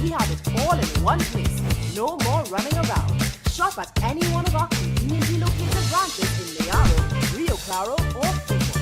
We have it all in one place. No more running around. Shop at any one of our conveniently located branches in Mayaro, Rio Claro, or Pico.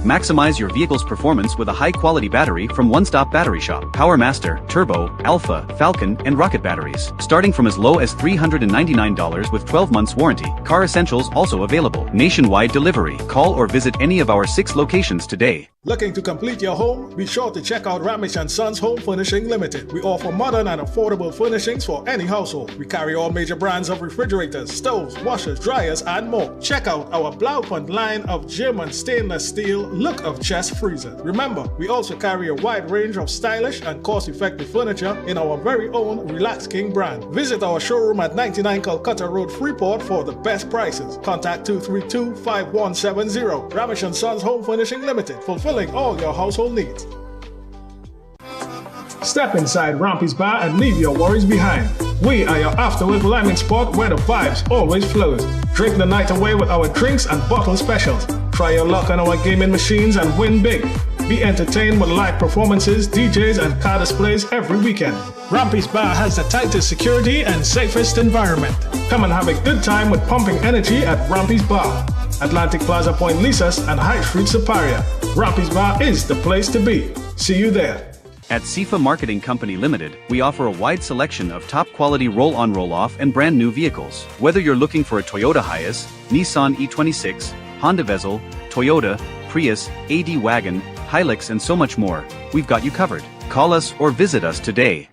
Maximize your vehicle's performance with a high-quality battery from One Stop Battery Shop. PowerMaster, Turbo, Alpha, Falcon, and Rocket batteries. Starting from as low as $399 with 12 months warranty. Car Essentials also available. Nationwide delivery. Call or visit any of our 6 locations today. Looking to complete your home? Be sure to check out Ramesh & Sons Home Furnishing Limited. We offer modern and affordable furnishings for any household. We carry all major brands of refrigerators, stoves, washers, dryers, and more. Check out our Blaupont line of German stainless steel look of chest freezers. Remember, we also carry a wide range of stylish and cost-effective furniture in our very own Relax King brand. Visit our showroom at 99 Calcutta Road, Freeport for the best prices. Contact 232-5170. Ramesh & Sons Home Furnishing Limited, fulfilling all your household needs. Step inside Rampy's Bar and leave your worries behind. We are your afterwork landing spot where the vibes always flows. Drink the night away with our drinks and bottle specials. Try your luck on our gaming machines and win big. Be entertained with live performances, DJs, and car displays every weekend. Rampy's Bar has the tightest security and safest environment. Come and have a good time with pumping energy at Rampy's Bar. Atlantic Plaza Point Lisas and High Street Siparia. Rampy's Bar is the place to be. See you there. At SIFA Marketing Company Limited, we offer a wide selection of top-quality roll-on roll-off and brand-new vehicles. Whether you're looking for a Toyota Hiace, Nissan E26, Honda Vezel, Toyota, Prius, AD Wagon, Hilux and so much more, we've got you covered. Call us or visit us today.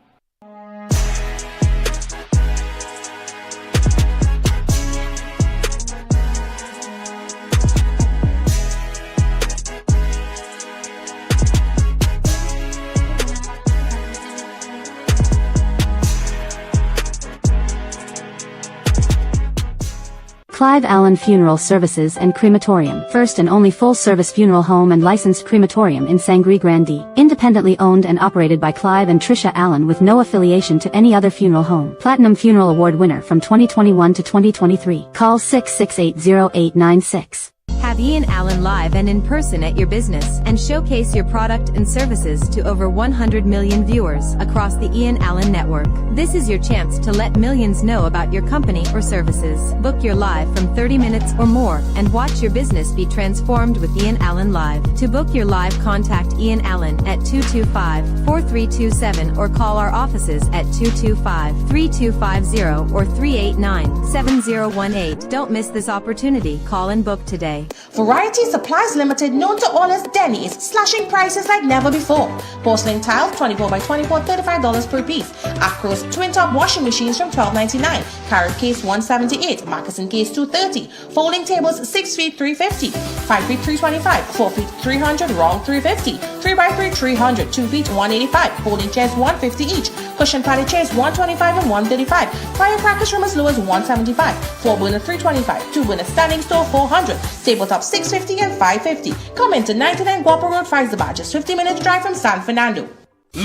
Clive Allen Funeral Services and Crematorium. First and only full-service funeral home and licensed crematorium in Sangre Grande. Independently owned and operated by Clive and Tricia Allen with no affiliation to any other funeral home. Platinum Funeral Award winner from 2021 to 2023. Call 6680896. Have I.A.N live and in person at your business and showcase your product and services to over 100 million viewers across the I.A.N network. This is your chance to let millions know about your company or services. Book your live from 30 minutes or more and watch your business be transformed with I.A.N Live. To book your live, contact I.A.N at 225-4327 or call our offices at 225-3250 or 389-7018. Don't miss this opportunity. Call and book today. Variety Supplies Limited, known to all as Denny, is slashing prices like never before. Porcelain tiles 24 by 24, $35 per piece. Acros twin top washing machines from $12.99. Carrot case $178. Moccasin case $230. Folding tables 6 feet $350. 5 feet $325. 4 feet $300. Round $350. 3 by 3 $300. 2 feet $185. Folding chairs $150 each. Cushion patty chairs $125 and $135. Firecrackers from as low as $175. 4 burner $325. 2 burner standing stove $400. Tabletop $650 and $550. Come into 99 Guapa Road, Faizabad, just 50 minutes drive from San Fernando.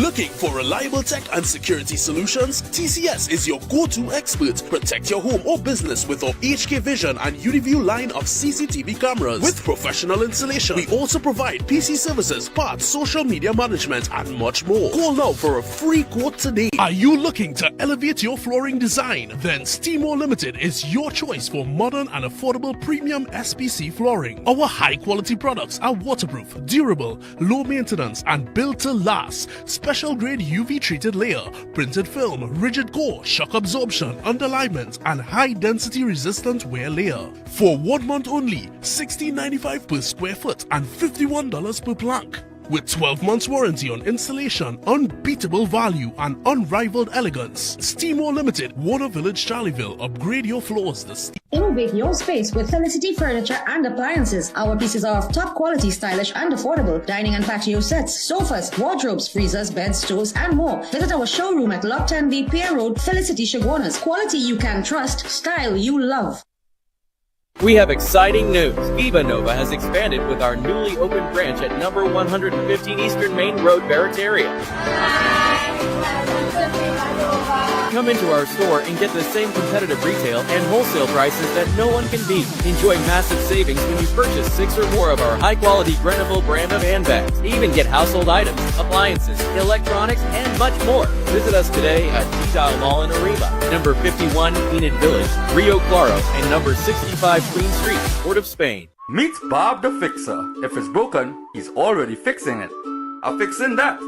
Looking for reliable tech and security solutions? TCS is your go-to expert. Protect your home or business with our HK Vision and UniView line of CCTV cameras. With professional installation, we also provide PC services, parts, social media management, and much more. Call now for a free quote today. Are you looking to elevate your flooring design? Then Steamo Limited is your choice for modern and affordable premium SPC flooring. Our high-quality products are waterproof, durable, low maintenance, and built to last. Special grade UV treated layer, printed film, rigid core, shock absorption, underlayment, and high density resistant wear layer. For 1 month only, $16.95 per square foot and $51 per plank. With 12 months warranty on installation, unbeatable value, and unrivaled elegance. Steamo Limited, Warner Village, Charleville. Upgrade your floors this. Innovate your space with Felicity Furniture and Appliances. Our pieces are of top quality, stylish, and affordable. Dining and patio sets, sofas, wardrobes, freezers, beds, stoves, and more. Visit our showroom at Lot 10B Pier Road, Felicity Chaguanas. Quality you can trust, style you love. We have exciting news. Viva Nova has expanded with our newly opened branch at number 115 Eastern Main Road, Barrett's area. Come into our store and get the same competitive retail and wholesale prices that no one can beat. Enjoy massive savings when you purchase 6 or more of our high-quality Grenville brand of handbags. Even get household items, appliances, electronics, and much more. Visit us today at T-Dial Mall in Arriba, number 51 Enid Village, Rio Claro, and number 65 Queen Street, Port of Spain. Meet Bob the Fixer. If it's broken, he's already fixing it. I'm fixing that.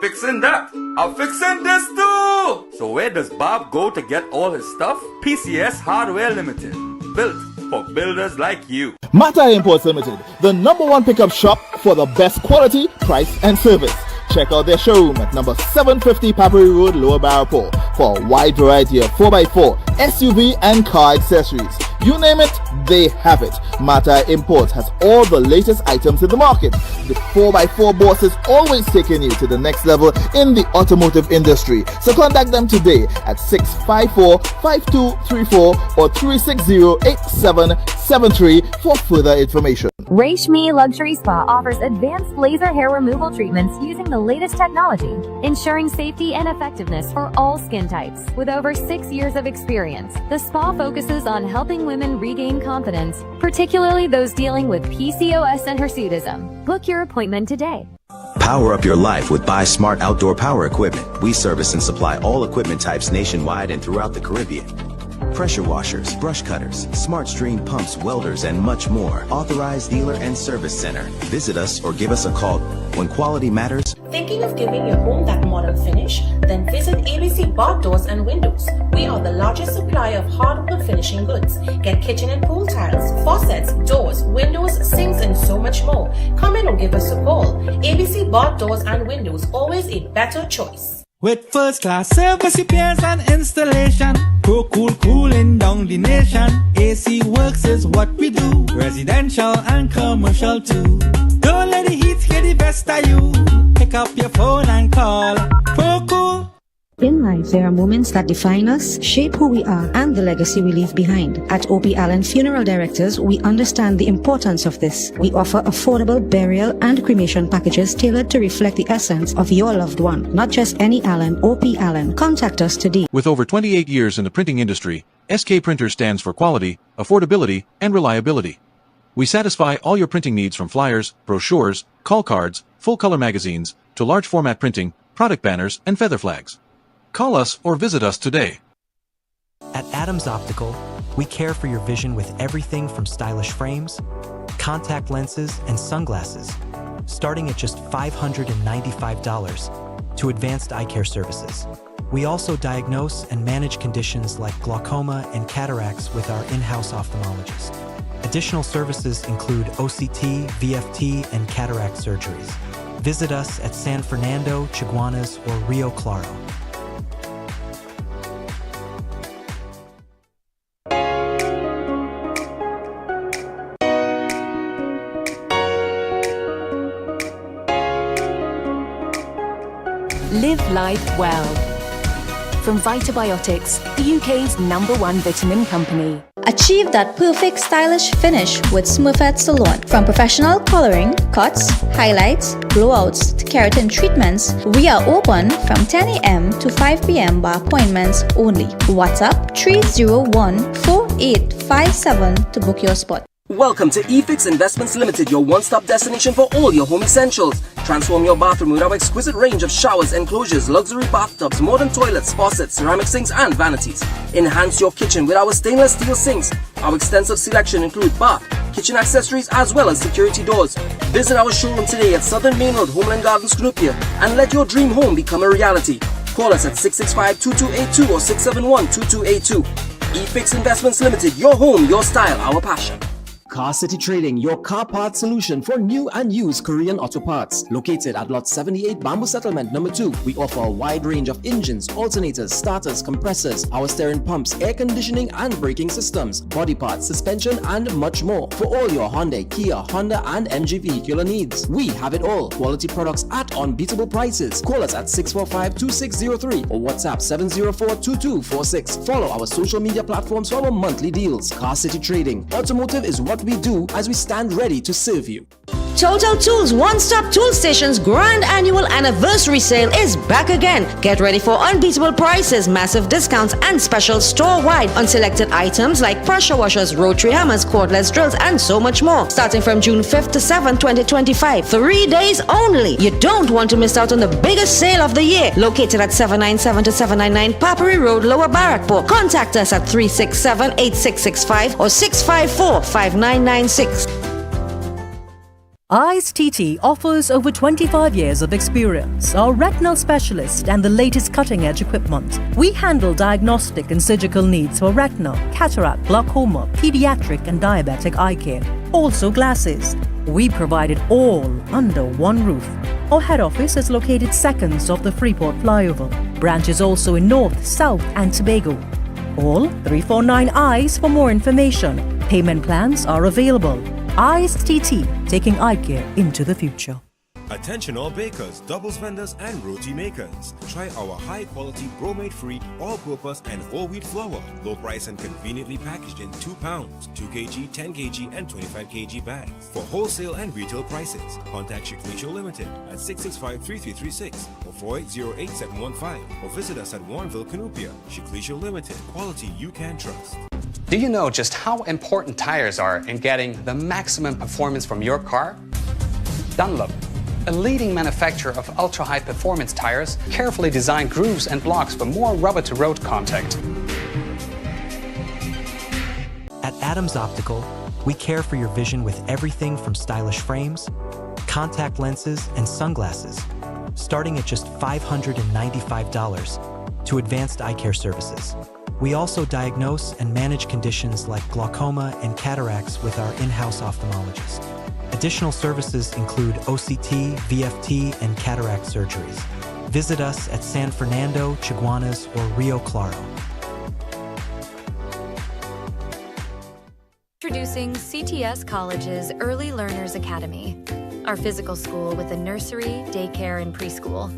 Fixing that. I'm fixing this too! So where does Bob go to get all his stuff? PCS Hardware Limited. Built for builders like you. Mata Imports Limited, the #1 pickup shop for the best quality, price and service. Check out their showroom at number 750 Papri Road, Lower Barapore for a wide variety of 4x4, SUV and car accessories. You name it, they have it. Mata Imports has all the latest items in the market. The 4x4 boss is always taking you to the next level in the automotive industry. So contact them today at 654-5234 or 360-8773 for further information. Reshmi Luxury Spa offers advanced laser hair removal treatments using the latest technology, ensuring safety and effectiveness for all skin types. With over 6 years of experience, the spa focuses on helping women regain confidence, particularly those dealing with PCOS and hirsutism. Book your appointment today. Power up your life with Buy Smart Outdoor Power Equipment. We service and supply all equipment types nationwide and throughout the Caribbean. Pressure washers, brush cutters, smart stream pumps, welders, and much more. Authorized dealer and service center. Visit us or give us a call. When quality matters. Thinking of giving your home that modern finish? Then visit ABC Bar Doors and Windows. We are the largest supplier of hardwood finishing goods. Get kitchen and pool tiles, faucets, doors, windows, sinks, and so much more. Come in or give us a call. ABC Bar Doors and Windows, always a better choice. With first-class service repairs and installation, Pro Cool cooling down the nation. AC Works is what we do, residential and commercial too. Don't let the heat get the best of you. Pick up your phone and call Pro Cool. In life, there are moments that define us, shape who we are, and the legacy we leave behind. At I.A.N Funeral Directors, we understand the importance of this. We offer affordable burial and cremation packages tailored to reflect the essence of your loved one. Not just any Allen, I.A.N. Contact us today. With over 28 years in the printing industry, SK Printer stands for quality, affordability, and reliability. We satisfy all your printing needs from flyers, brochures, call cards, full-color magazines, to large format printing, product banners, and feather flags. Call us or visit us today. At Adams Optical, we care for your vision with everything from stylish frames, contact lenses, and sunglasses, starting at just $595, to advanced eye care services. We also diagnose and manage conditions like glaucoma and cataracts with our in-house ophthalmologist. Additional services include OCT, VFT, and cataract surgeries. Visit us at San Fernando, Chaguanas, or Rio Claro. Live life well. From Vitabiotics, the UK's #1 vitamin company. Achieve that perfect stylish finish with Smurfette Salon. From professional coloring, cuts, highlights, blowouts to keratin treatments, we are open from 10 a.m. to 5 p.m. by appointments only. WhatsApp 301-4857 to book your spot. Welcome to eFix Investments Limited, your one-stop destination for all your home essentials. Transform your bathroom with our exquisite range of showers, enclosures, luxury bathtubs, modern toilets, faucets, ceramic sinks and vanities. Enhance your kitchen with our stainless steel sinks. Our extensive selection includes bath, kitchen accessories as well as security doors. Visit our showroom today at Southern Main Road, Homeland Gardens, Cunupia, and let your dream home become a reality. Call us at 665-2282 or 671-2282. eFix Investments Limited, your home, your style, our passion. Car City Trading, your car parts solution for new and used Korean auto parts. Located at Lot 78 Bamboo Settlement number 2, we offer a wide range of engines, alternators, starters, compressors, power steering pumps, air conditioning and braking systems, body parts, suspension and much more. For all your Hyundai, Kia, Honda and MG vehicular needs. We have it all. Quality products at unbeatable prices. Call us at 645-2603 or WhatsApp 704-2246. Follow our social media platforms for our monthly deals. Car City Trading. Automotive is what we do as we stand ready to serve you. Total Tools One-Stop Tool Station's grand annual anniversary sale is back again. Get ready for unbeatable prices, massive discounts, and special store-wide on selected items like pressure washers, rotary hammers, cordless drills, and so much more. Starting from June 5th to 7th, 2025. 3 days only. You don't want to miss out on the biggest sale of the year. Located at 797 to 799 Papari Road, Lower Barrackport. Contact us at 367-8665 or 654-5996. Eyes TT offers over 25 years of experience, are retinal specialist and the latest cutting-edge equipment. We handle diagnostic and surgical needs for retina, cataract, glaucoma, pediatric and diabetic eye care. Also glasses. We provide it all under one roof. Our head office is located seconds off the Freeport flyover. Branches also in North, South and Tobago. Call 349 Eyes for more information. Payment plans are available. Eyes TT, taking eye care into the future. Attention all bakers, doubles vendors and roti makers. Try our high quality bromate free, all purpose and whole wheat flour. Low price and conveniently packaged in 2 pounds, 2 kg, 10 kg and 25 kg bags. For wholesale and retail prices, contact Shiklisho Limited at 665-3336 or 4808715 or visit us at Warrenville, Cunupia. Shiklisho Limited, quality you can trust. Do you know just how important tires are in getting the maximum performance from your car? Dunlop, a leading manufacturer of ultra-high performance tires, carefully designed grooves and blocks for more rubber-to-road contact. At Adams Optical, we care for your vision with everything from stylish frames, contact lenses, and sunglasses, starting at just $595, to advanced eye care services. We also diagnose and manage conditions like glaucoma and cataracts with our in-house ophthalmologist. Additional services include OCT, VFT, and cataract surgeries. Visit us at San Fernando, Chaguanas, or Rio Claro. Introducing CTS College's Early Learners Academy, our physical school with a nursery, daycare, and preschool.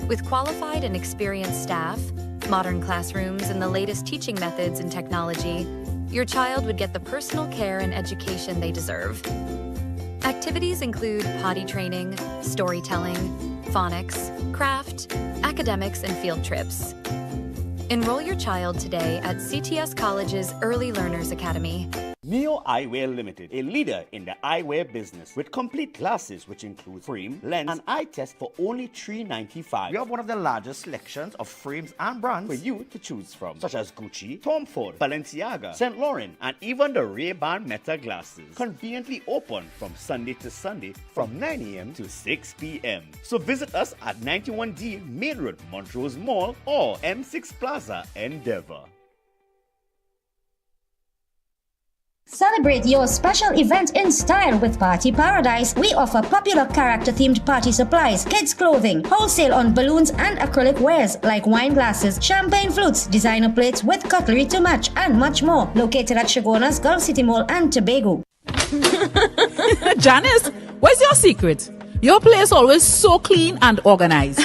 With qualified and experienced staff, modern classrooms, and the latest teaching methods and technology, your child would get the personal care and education they deserve. Activities include potty training, storytelling, phonics, craft, academics, and field trips. Enroll your child today at CTS College's Early Learners Academy. Neo Eyewear Limited, a leader in the eyewear business with complete classes which include frame, lens, and eye test for only $395. We have one of the largest selections of frames and brands for you to choose from, such as Gucci, Tom Ford, Balenciaga, St. Laurent, and even the Ray-Ban Meta glasses. Conveniently open from Sunday to Sunday from 9 a.m. to 6 p.m. So visit us at 91D Main Road, Montrose Mall, or M6 Plaza, Endeavour. Celebrate your special event in style with Party Paradise. We offer popular character-themed party supplies, kids' clothing, wholesale on balloons and acrylic wares like wine glasses, champagne flutes, designer plates with cutlery to match, and much more. Located at Chaguanas, Gulf City Mall, and Tobago. Janice, what's your secret? Your place always so clean and organized.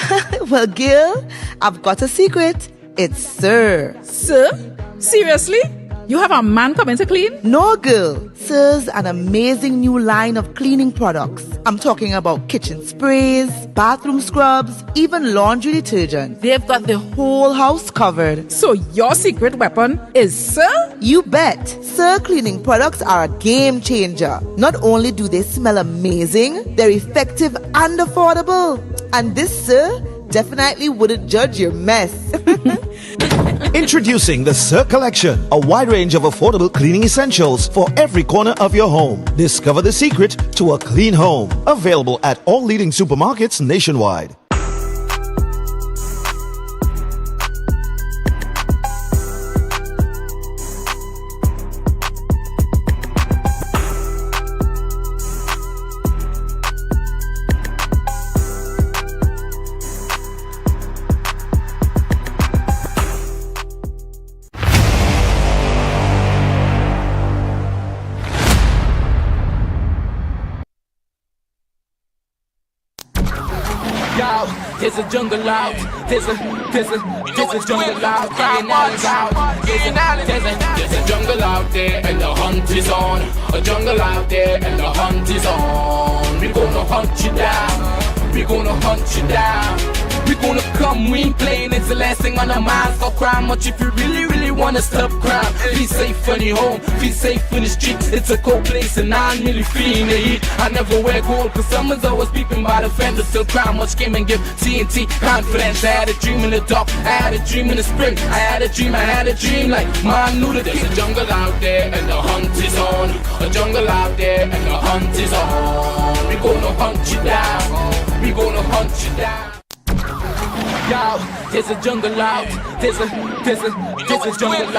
Well, girl, I've got a secret. It's Sir. Sir? Seriously? You have a man coming to clean? No, girl. Sir's an amazing new line of cleaning products. I'm talking about kitchen sprays, bathroom scrubs, even laundry detergent. They've got the whole house covered. So your secret weapon is Sir? You bet. Sir cleaning products are a game changer. Not only do they smell amazing, they're effective and affordable. And this Sir definitely wouldn't judge your mess. Introducing the Sir Collection, a wide range of affordable cleaning essentials for every corner of your home. Discover the secret to a clean home. Available at all leading supermarkets nationwide. There's a jungle out, there's a There's a jungle out there, there's a jungle out there, and the hunt is on. A jungle out there, and the hunt is on. We gonna hunt you down. We gonna hunt you down. We gonna come, we ain't playing, it's the last thing on our minds. Stop crime much if you really wanna stop crime. Be safe when you're home, be safe in the streets. It's a cold place and I'm really feeling the heat. I never wear gold cause someone's always peeping by the fender. Still crime much came and give TNT confidence. I had a dream in the dark, I had a dream in the spring. I had a dream like man knew that there's a jungle out there and the hunt is on. A jungle out there and the hunt is on. We gonna hunt you down. We gonna hunt you down. Yo, there's a jungle out, there's a jungle out, there's a jungle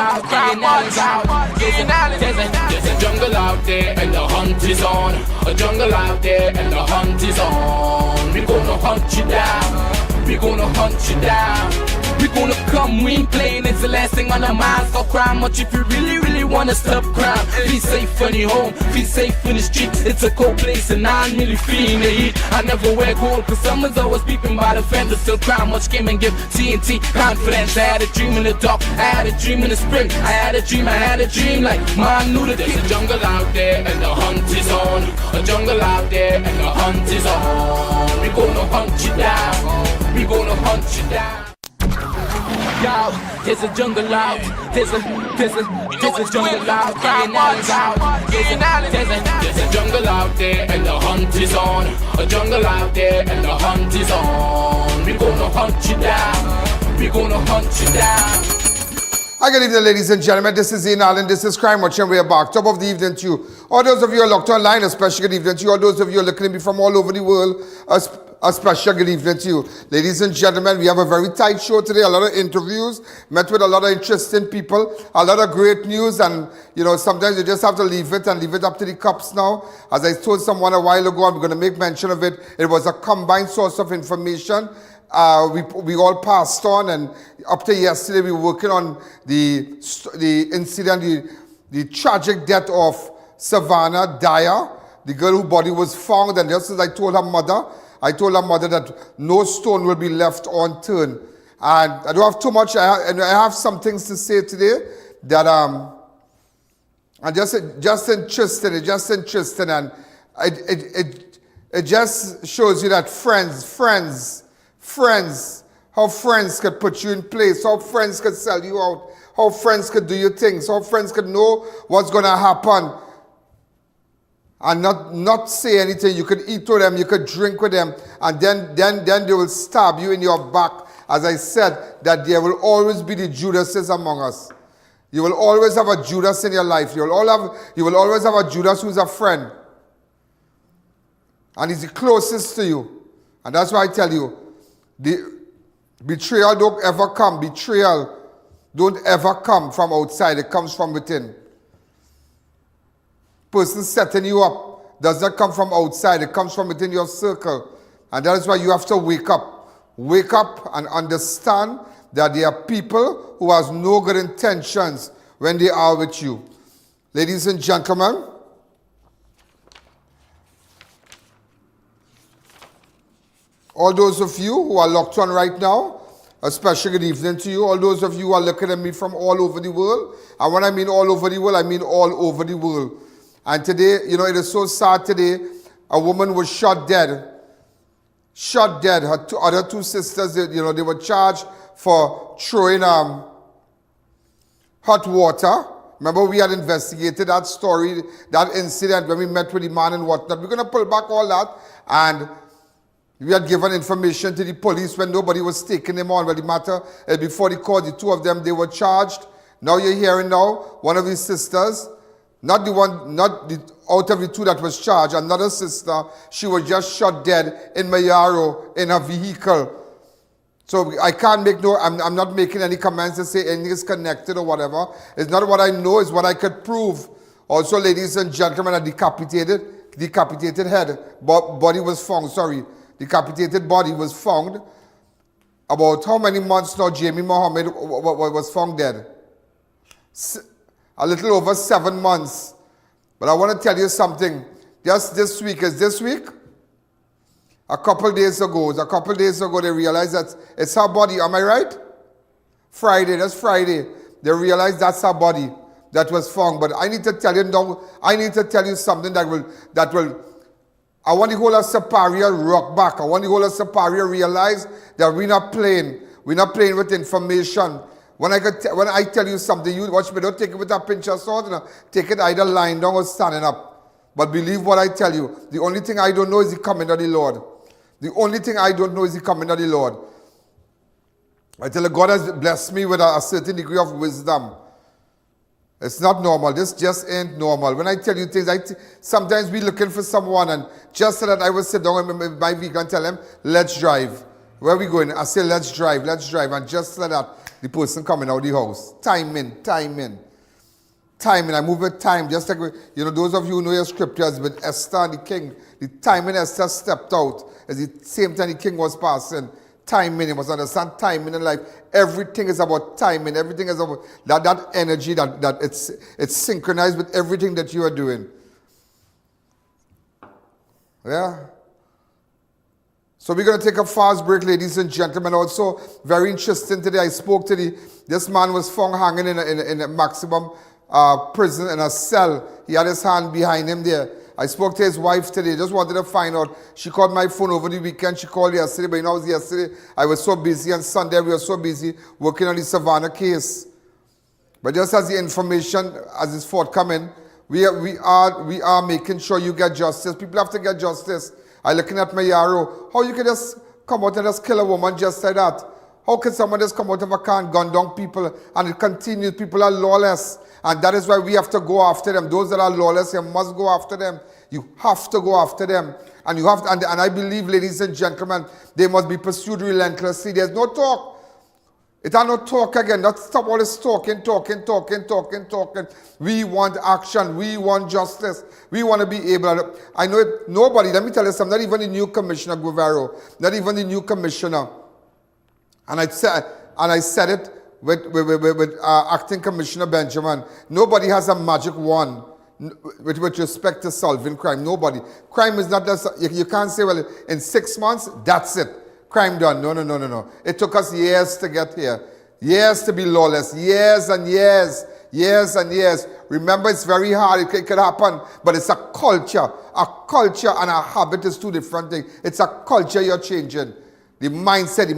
out there and the hunt is on. A jungle out there and the hunt is on. We gonna hunt you down. We gonna hunt you down. We gonna come, we ain't playing, it's the last thing on our minds. Stop crime much if you really wanna stop crime. Be safe when you're home, be safe in the streets. It's a cold place and I'm really feeling the heat. I never wear gold cause someone's always peeping by the fender. Still crime much came and give TNT confidence. I had a dream in the dark, I had a dream in the spring. I had a dream like man knew that there's a jungle out there and the hunt is on. A jungle out there and the hunt is on. We gonna hunt you down. We gonna hunt you down. Yo, there's a jungle out, there's a jungle out, there's a jungle out there and the hunt is on. A jungle out there and the hunt is on. We gonna hunt you down. We gonna hunt you down. Hi, good evening, ladies and gentlemen. This is I.A.N. This is Crime Watch, and we are back. Top of the evening to you. All those of you who are locked online, a special good evening to you. All those of you who are looking at me from all over the world, a special good evening to you. Ladies and gentlemen, we have a very tight show today, a lot of interviews, met with a lot of interesting people, a lot of great news, and you know, sometimes you just have to leave it up to the cops now. As I told someone a while ago, I'm going to make mention of it. It was a combined source of information. We all passed on, and up to yesterday we were working on the incident, the tragic death of Savanna Dyer, the girl whose body was found, and just as I told her mother that no stone will be left unturned. And I don't have too much, I have some things to say today that are just interesting, and it just shows you that friends, how friends could put you in place, how friends could sell you out, how friends could do your things, how friends could know what's going to happen and not say anything. You could eat with them, you could drink with them, and then they will stab you in your back. As I said, that there will always be the Judases among us. You will always have a Judas in your life. You will always have a Judas who's a friend. And he's the closest to you. And that's why I tell you, the betrayal don't ever come. Betrayal don't ever come from outside. It comes from within. Person setting you up does not come from outside. It comes from within your circle. And that is why you have to wake up. Wake up and understand that there are people who have no good intentions when they are with you. Ladies and gentlemen, all those of you who are locked on right now, a special good evening to you. All those of you who are looking at me from all over the world. And when I mean all over the world, I mean all over the world. And today, you know, it is so sad today. A woman was shot dead. Shot dead. Her other two sisters, they were charged for throwing hot water. Remember, we had investigated that story, that incident when we met with the man and whatnot. We're going to pull back all that. And we had given information to the police when nobody was taking them on. But the matter, before the court, the two of them, they were charged. Now you're hearing now, one of his sisters, out of the two that was charged, another sister, she was just shot dead in Mayaro in her vehicle. So I can't make I'm not making any comments to say anything is connected or whatever. It's not what I know, it's what I could prove. Also, ladies and gentlemen, a decapitated head, body was found, decapitated body was found. About how many months now Jamie Mohammed was found dead? A little over 7 months. But I want to tell you something. Just this week, a couple days ago, they realized that it's her body. Am I right? Friday. They realized that's her body that was found. But I need to tell you now, I need to tell you something that will, I want the whole of Siparia rock back. I want the whole of Siparia realize that we're not playing. We're not playing with information. When I tell you something, you watch me, don't take it with a pinch of salt. You know? Take it either lying down or standing up. But believe what I tell you. The only thing I don't know is the coming of the Lord. The only thing I don't know is the coming of the Lord. I tell you, God has blessed me with a certain degree of wisdom. It's not normal. This just ain't normal. When I tell you things, sometimes we looking for someone, and just so that I will sit down in my vehicle and tell them, let's drive. Where are we going? I say, let's drive. And just so that the person coming out of the house. Time in. I move with time. Just like, those of you who know your scriptures with Esther and the king, the time when Esther stepped out, at the same time the king was passing. Timing, you must understand timing in life. Everything is about timing. Everything is about that energy, that it's synchronized with everything that you are doing. Yeah. So we're going to take a fast break, ladies and gentlemen. Also, very interesting today, I spoke to this man was found hanging in a maximum prison in a cell. He had his hand behind him there. I spoke to his wife today, just wanted to find out. She called my phone over the weekend. She called yesterday, but it was yesterday. I was so busy, and Sunday we were so busy working on the Savannah case. But just as the information, as it's forthcoming, we are making sure you get justice. People have to get justice. I looking at Mayaro. How you can just come out and just kill a woman just like that? How can someone just come out of a car and gun down people? And it continues. People are lawless. And that is why we have to go after them. Those that are lawless, you must go after them. You have to go after them. And you have to, and I believe, ladies and gentlemen, they must be pursued relentlessly. There's no talk. It are no talk again. Don't stop all this talking. We want action. We want justice. We want to be able to, I know it, nobody, let me tell you something, not even the new commissioner, Guevara, not even the new commissioner. And I said it with acting commissioner Benjamin. Nobody has a magic wand with respect to solving crime. Nobody. Crime is not just, you can't say, well, in 6 months, that's it. Crime done. No. It took us years to get here. Years to be lawless. Years and years. Remember, it's very hard. It could happen. But it's a culture. A culture and a habit is two different things. It's a culture you're changing. The mindset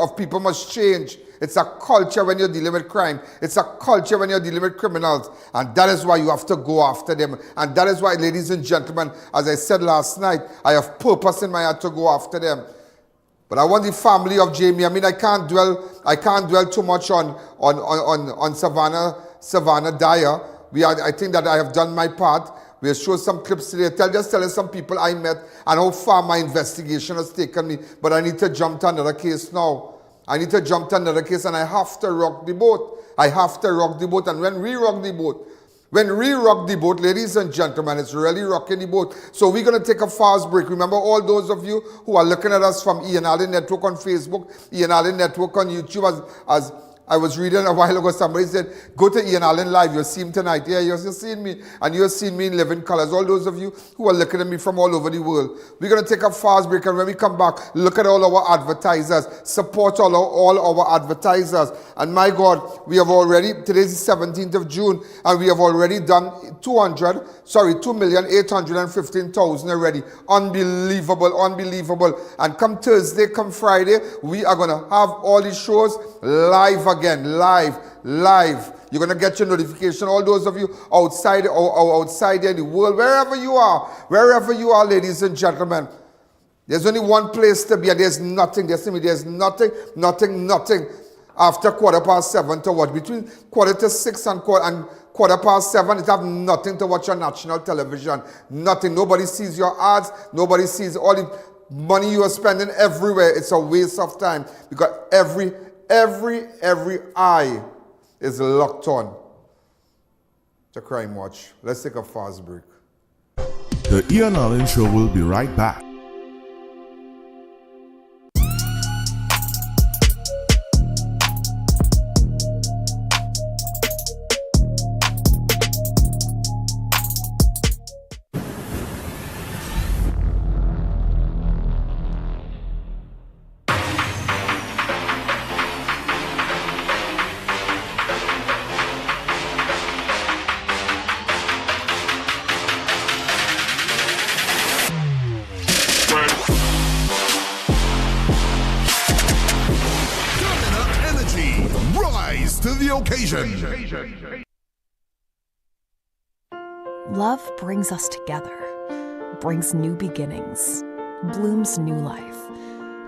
of people must change. It's a culture when you're dealing with crime. It's a culture when you're dealing with criminals. And that is why you have to go after them. And that is why, ladies and gentlemen, as I said last night, I have purpose in my heart to go after them. But I want the family of Jamie. I mean, I can't dwell too much on Savanna Dyer. I think that I have done my part. We'll show some clips today. Just tell some people I met and how far my investigation has taken me. But I need to jump to another case now. And I have to rock the boat. And when we rock the boat, ladies and gentlemen, it's really rocking the boat. So we're going to take a fast break. Remember, all those of you who are looking at us from I.A.N Network on Facebook, I.A.N Network on YouTube, as I was reading a while ago, somebody said, go to I.A.N Live, you'll see him tonight. Yeah, you're seeing me, and you're seeing me in living colors. All those of you who are looking at me from all over the world. We're going to take a fast break, and when we come back, look at all our advertisers. Support all our advertisers. And my God, we have already, today's the 17th of June, and we have already done 2,815,000 already. Unbelievable. And come Thursday, come Friday, we are going to have all these shows live again, live. You're going to get your notification. All those of you outside there in the world, wherever you are, ladies and gentlemen, there's only one place to be, and there's nothing after 7:15 to watch. Between 6:15 and 7:15, it have nothing to watch on national television. Nothing. Nobody sees your ads. Nobody sees all the money you are spending everywhere. It's a waste of time, because every eye is locked on to Crime Watch. Let's take a fast break. The I.A.N Show will be right back. occasion. Love brings us together, brings new beginnings, blooms new life.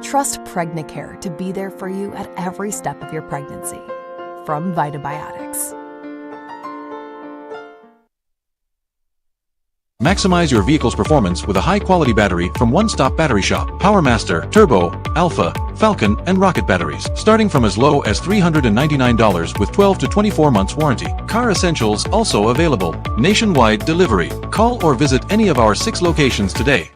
Trust Pregnacare to be there for you at every step of your pregnancy. From Vitabiotics. Maximize your vehicle's performance with a high-quality battery from One Stop Battery Shop. PowerMaster, Turbo, Alpha, Falcon, and Rocket batteries, starting from as low as $399 with 12 to 24 months warranty. Car Essentials also available. Nationwide delivery. Call or visit any of our 6 locations today.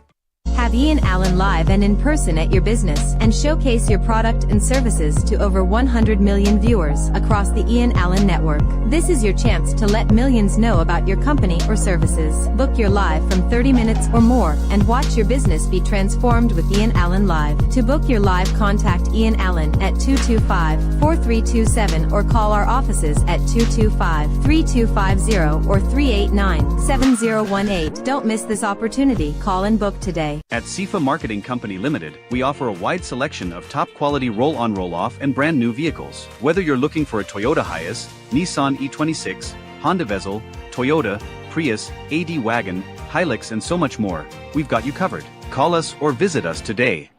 Have I.A.N live and in person at your business and showcase your product and services to over 100 million viewers across the I.A.N network. This is your chance to let millions know about your company or services. Book your live from 30 minutes or more and watch your business be transformed with I.A.N Live. To book your live, contact I.A.N at 225-4327 or call our offices at 225-3250 or 389-7018. Don't miss this opportunity. Call and book today. At SIFA Marketing Company Limited, we offer a wide selection of top-quality roll-on roll-off and brand-new vehicles. Whether you're looking for a Toyota Hiace, Nissan E26, Honda Vezel, Toyota, Prius, AD Wagon, Hilux and so much more, we've got you covered. Call us or visit us today.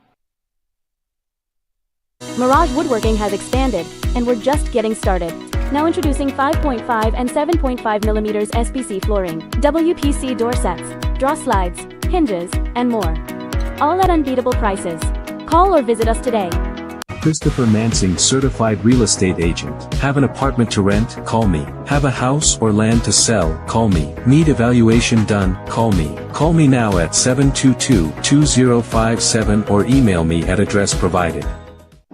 Mirage Woodworking has expanded, and we're just getting started. Now introducing 5.5 and 7.5 millimeters SPC flooring, WPC door sets, draw slides, hinges, and more. All at unbeatable prices. Call or visit us today. Christopher Mansing, certified real estate agent. Have an apartment to rent? Call me. Have a house or land to sell? Call me. Need evaluation done? Call me. Call me now at 722-2057 or email me at address provided.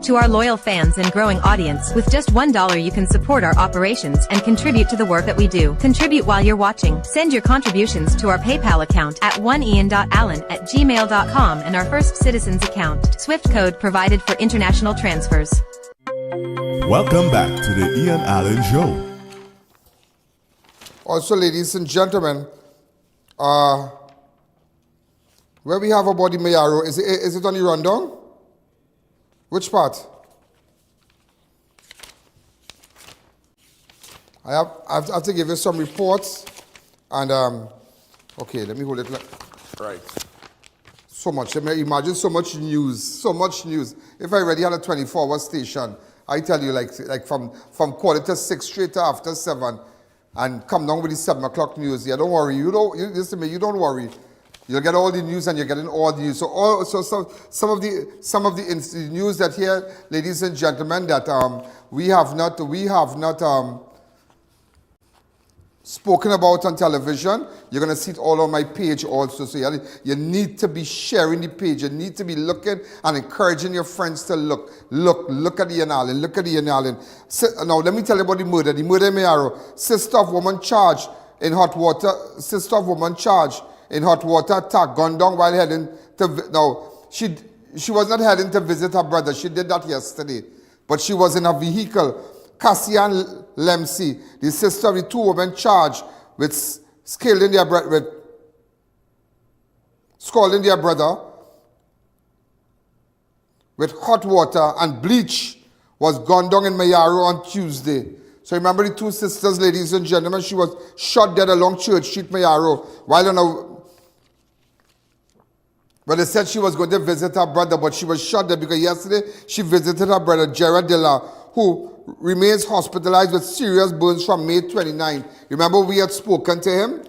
To our loyal fans and growing audience, with just $1 you can support our operations and contribute to the work that we do. Contribute while you're watching. Send your contributions to our PayPal account at oneian.allen@gmail.com and our First Citizens account. SWIFT code provided for international transfers. Welcome back to the Ian Allen Show. Also, ladies and gentlemen, where we have about the Mayaro, is it on the rundown? Which part? I have to give you some reports, and okay, let me hold it right. So much. Imagine so much news. If I already had a 24-hour station, I tell you, like from 5:45 straight to after 7, and come down with the 7 o'clock news. Yeah, don't worry. You listen to me. You don't worry. You'll get all the news, and you're getting all the news. So some of the news that here, ladies and gentlemen, that we have not spoken about on television. You're gonna see it all on my page also. So you need to be sharing the page. You need to be looking and encouraging your friends to look at the Allen. Look at the Allen. Now let me tell you about the murder. The murder in Mayaro. Sister of woman charged in hot water. Attack, gunned down while heading to... Now, she was not heading to visit her brother. She did that yesterday. But she was in a vehicle. Cassian Lemsey, the sister of the 2 women charged with scalding their brother with hot water and bleach, was gunned down in Mayaro on Tuesday. So remember the 2 sisters, ladies and gentlemen. She was shot dead along Church Street, Mayaro, while on a... Well, they said she was going to visit her brother, but she was shot dead because yesterday she visited her brother, Gerard Dilla, who remains hospitalized with serious burns from May 29. Remember we had spoken to him?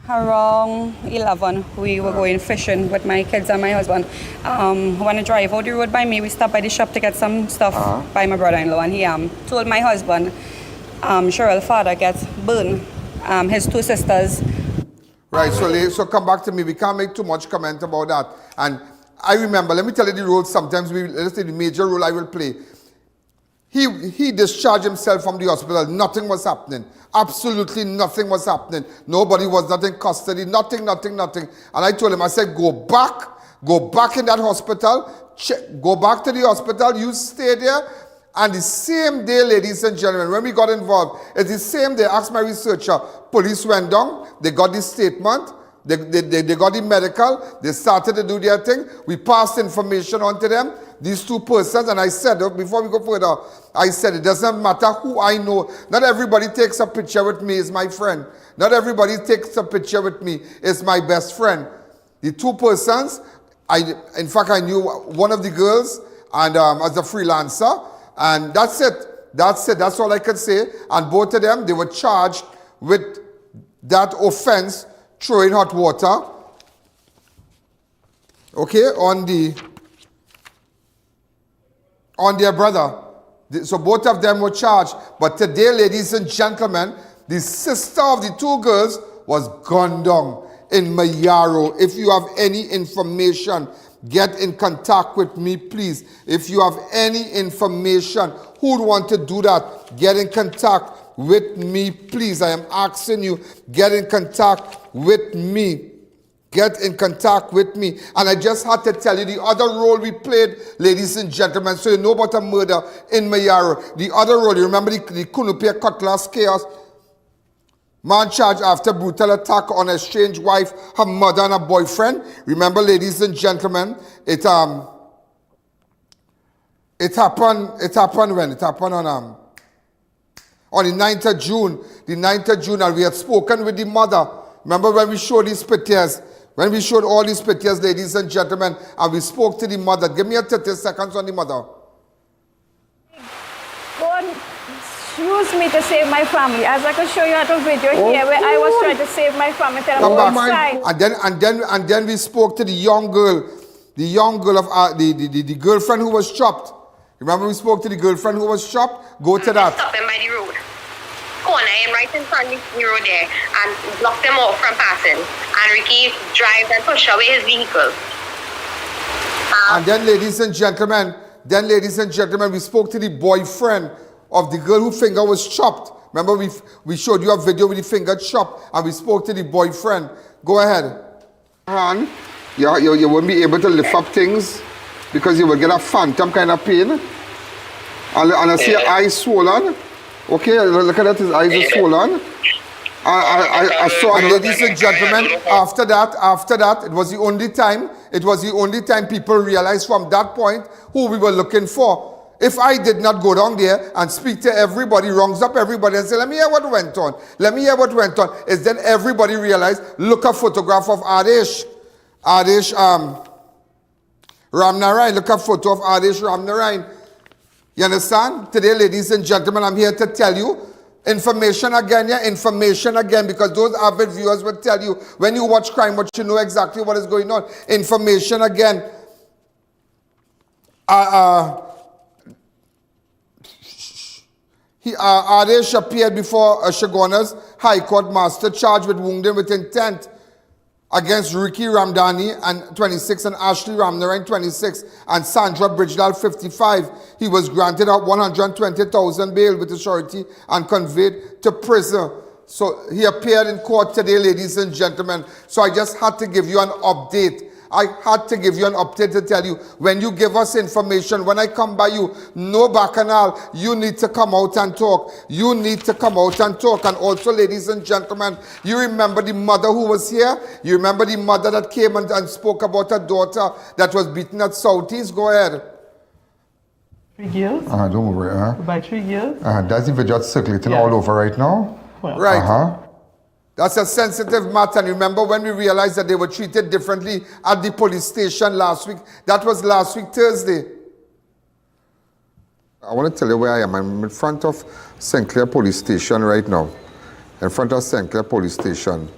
Around 11, we were going fishing with my kids and my husband. When I drive out the road by me, we stopped by the shop to get some stuff by my brother-in-law, and he told my husband, Cheryl's father gets burned. His 2 sisters. Right, so come back to me. We can't make too much comment about that. And I remember, let me tell you the role sometimes, let's say the major role I will play. He discharged himself from the hospital. Nothing was happening. Absolutely nothing was happening. Nobody was not in custody. Nothing. And I told him, I said, go back in that hospital. Go back to the hospital. You stay there. And the same day, ladies and gentlemen, when we got involved, it's the same day, asked my researcher, police went down, they got the statement, they got the medical, they started to do their thing, we passed information on to them, these two persons, and I said, before we go further, I said it doesn't matter who I know. Not everybody takes a picture with me is my friend. Not everybody takes a picture with me is my best friend. The two persons, in fact, I knew one of the girls and as a freelancer, and that's it. That's it. That's all I could say. And both of them, they were charged with that offense, throwing hot water, okay, on their brother. So both of them were charged. But today, ladies and gentlemen, the sister of the two girls was gunned down in Mayaro. If you have any information, get in contact with me, please. If you have any information, who would want to do that? Get in contact with me, please. I am asking you, get in contact with me. Get in contact with me. And I just had to tell you the other role we played, ladies and gentlemen, so you know about a murder in Mayaro. The other role, you remember the Cunupia Cutlass chaos? Man charged after brutal attack on a estranged wife, her mother and her boyfriend. Remember, ladies and gentlemen, it happened when? It happened on the 9th of June. The 9th of June, and we had spoken with the mother. Remember when we showed these pictures? When we showed all these pictures, ladies and gentlemen, and we spoke to the mother. Give me a 30 seconds on the mother. God used me to save my family. As I could show you at a video here where I was trying to save my family. And then we spoke to the young girl of the girlfriend who was chopped. Remember we spoke to the girlfriend who was chopped? Go to that. Stop them by the road. Corner him right in front of the road there and block them off from passing. And Ricky drives and push away his vehicle. And then ladies and gentlemen, we spoke to the boyfriend of the girl whose finger was chopped. Remember we showed you a video with the finger chopped, and we spoke to the boyfriend. Go ahead. You won't be able to lift up things because you will get a phantom kind of pain. And I see your eyes swollen. Okay, look at that, his eyes are swollen. I saw, and ladies and gentlemen, after that, it was the only time people realized from that point who we were looking for. If I did not go down there and speak to everybody, rounds up everybody and say, let me hear what went on. Let me hear what went on. Is then everybody realized, look a photograph of Adesh Ramnarayan. Look a photo of Adesh Ramnarayan. You understand? Today, ladies and gentlemen, I'm here to tell you information again, because those avid viewers will tell you when you watch crime, but you know exactly what is going on. Information again. Adesh appeared before Shagona's High Court Master, charged with wounding with intent against Ricky Ramdani, and 26, and Ashley Ramnarayan, 26, and Sandra Bridgedal, 55. He was granted a 120,000 bail with authority and conveyed to prison. So he appeared in court today, ladies and gentlemen. So I just had to give you an update. I had to give you an update to tell you, when you give us information, when I come by you, no bacchanal, you need to come out and talk. You need to come out and talk. And also, ladies and gentlemen, you remember the mother who was here? You remember the mother that came and spoke about her daughter that was beaten at Southeast? Go ahead. 3 years? Don't worry. By 3 years? That's the video circulating all over right now? Well, right. That's a sensitive matter. And remember when we realized that they were treated differently at the police station last week? That was last week, Thursday. I want to tell you where I am. I'm in front of St. Clair Police Station right now. In front of St. Clair Police Station.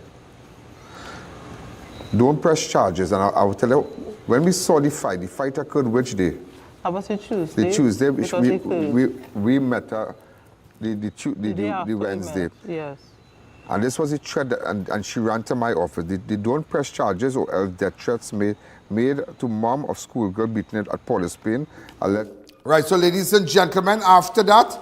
Don't press charges. And I will tell you, when we saw the fight occurred which day? I was Tuesday. The Tuesday. We met the Wednesday. Yes. And this was a threat, and she ran to my office. They don't press charges or else death threats made to mom of schoolgirl beaten at Paulus Spain. Right, so ladies and gentlemen, after that,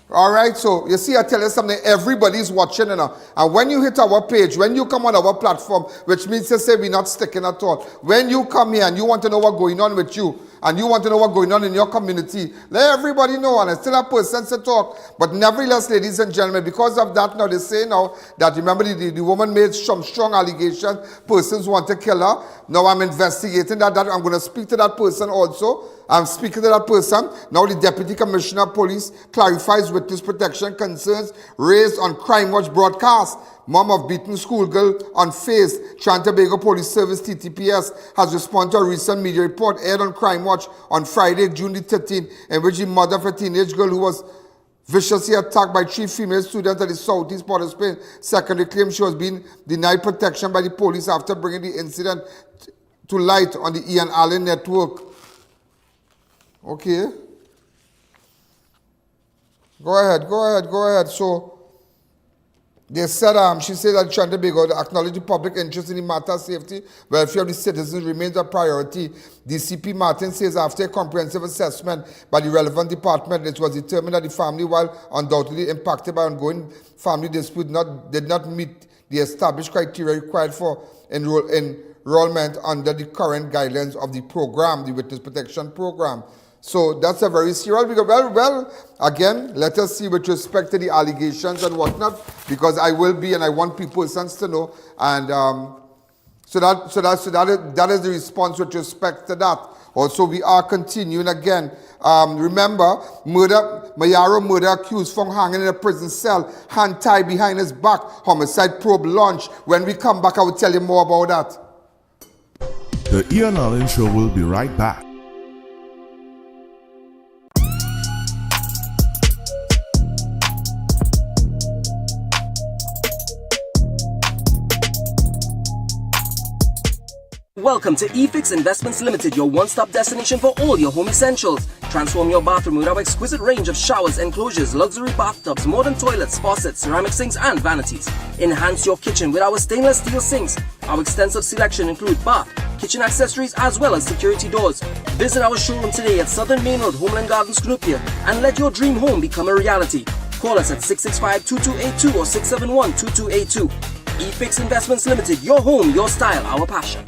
all right, so you see, I tell you something, everybody's watching, you know. And when you hit our page, when you come on our platform, which means to say we're not sticking at all. When you come here and you want to know what's going on with you, and you want to know what's going on in your community, let everybody know, and I still have persons to talk. But nevertheless, ladies and gentlemen, because of that now, they say now that, remember, the woman made some strong allegations, persons want to kill her. Now I'm investigating that. I'm going to speak to that person also. I'm speaking to that person. Now the Deputy Commissioner of Police clarifies witness protection concerns raised on Crime Watch broadcast. Mom of beaten schoolgirl unfazed. Trinidad Police Service TTPS has responded to a recent media report aired on Crime Watch on Friday, June the 13th, in which the mother of a teenage girl who was viciously attacked by 3 female students at the Southeast Port of Spain secondary claimed she was being denied protection by the police after bringing the incident to light on the I.A.N network. Okay. Go ahead. So, they said, she said that Trinidad acknowledged the public interest in the matter of safety, welfare of the citizens remains a priority. DCP Martin says after a comprehensive assessment by the relevant department, it was determined that the family, while undoubtedly impacted by ongoing family dispute, did not meet the established criteria required for enrollment under the current guidelines of the program, the Witness Protection Program. So that's a very serious, because, well, again, let us see with respect to the allegations and whatnot, because I will be, and I want people to know, and so that is the response with respect to that. Also, we are continuing again. Remember, Mayaro murder accused found hanging in a prison cell, hand tied behind his back. Homicide probe launched. When we come back, I will tell you more about that. The I.A.N Show will be right back. Welcome to eFix Investments Limited, your one-stop destination for all your home essentials. Transform your bathroom with our exquisite range of showers, enclosures, luxury bathtubs, modern toilets, faucets, ceramic sinks, and vanities. Enhance your kitchen with our stainless steel sinks. Our extensive selection includes bath, kitchen accessories, as well as security doors. Visit our showroom today at Southern Main Road, Homeland Gardens, Cunupia, and let your dream home become a reality. Call us at 665-2282 or 671-2282. eFix Investments Limited, your home, your style, our passion.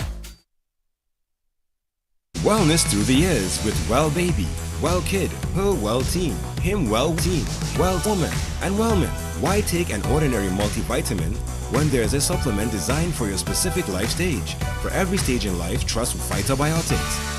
Wellness through the years with Well Baby, Well Kid, Her Well Team, Him Well Team, Well Woman, and Wellman. Why take an ordinary multivitamin when there's a supplement designed for your specific life stage? For every stage in life, trust Phytobiotics.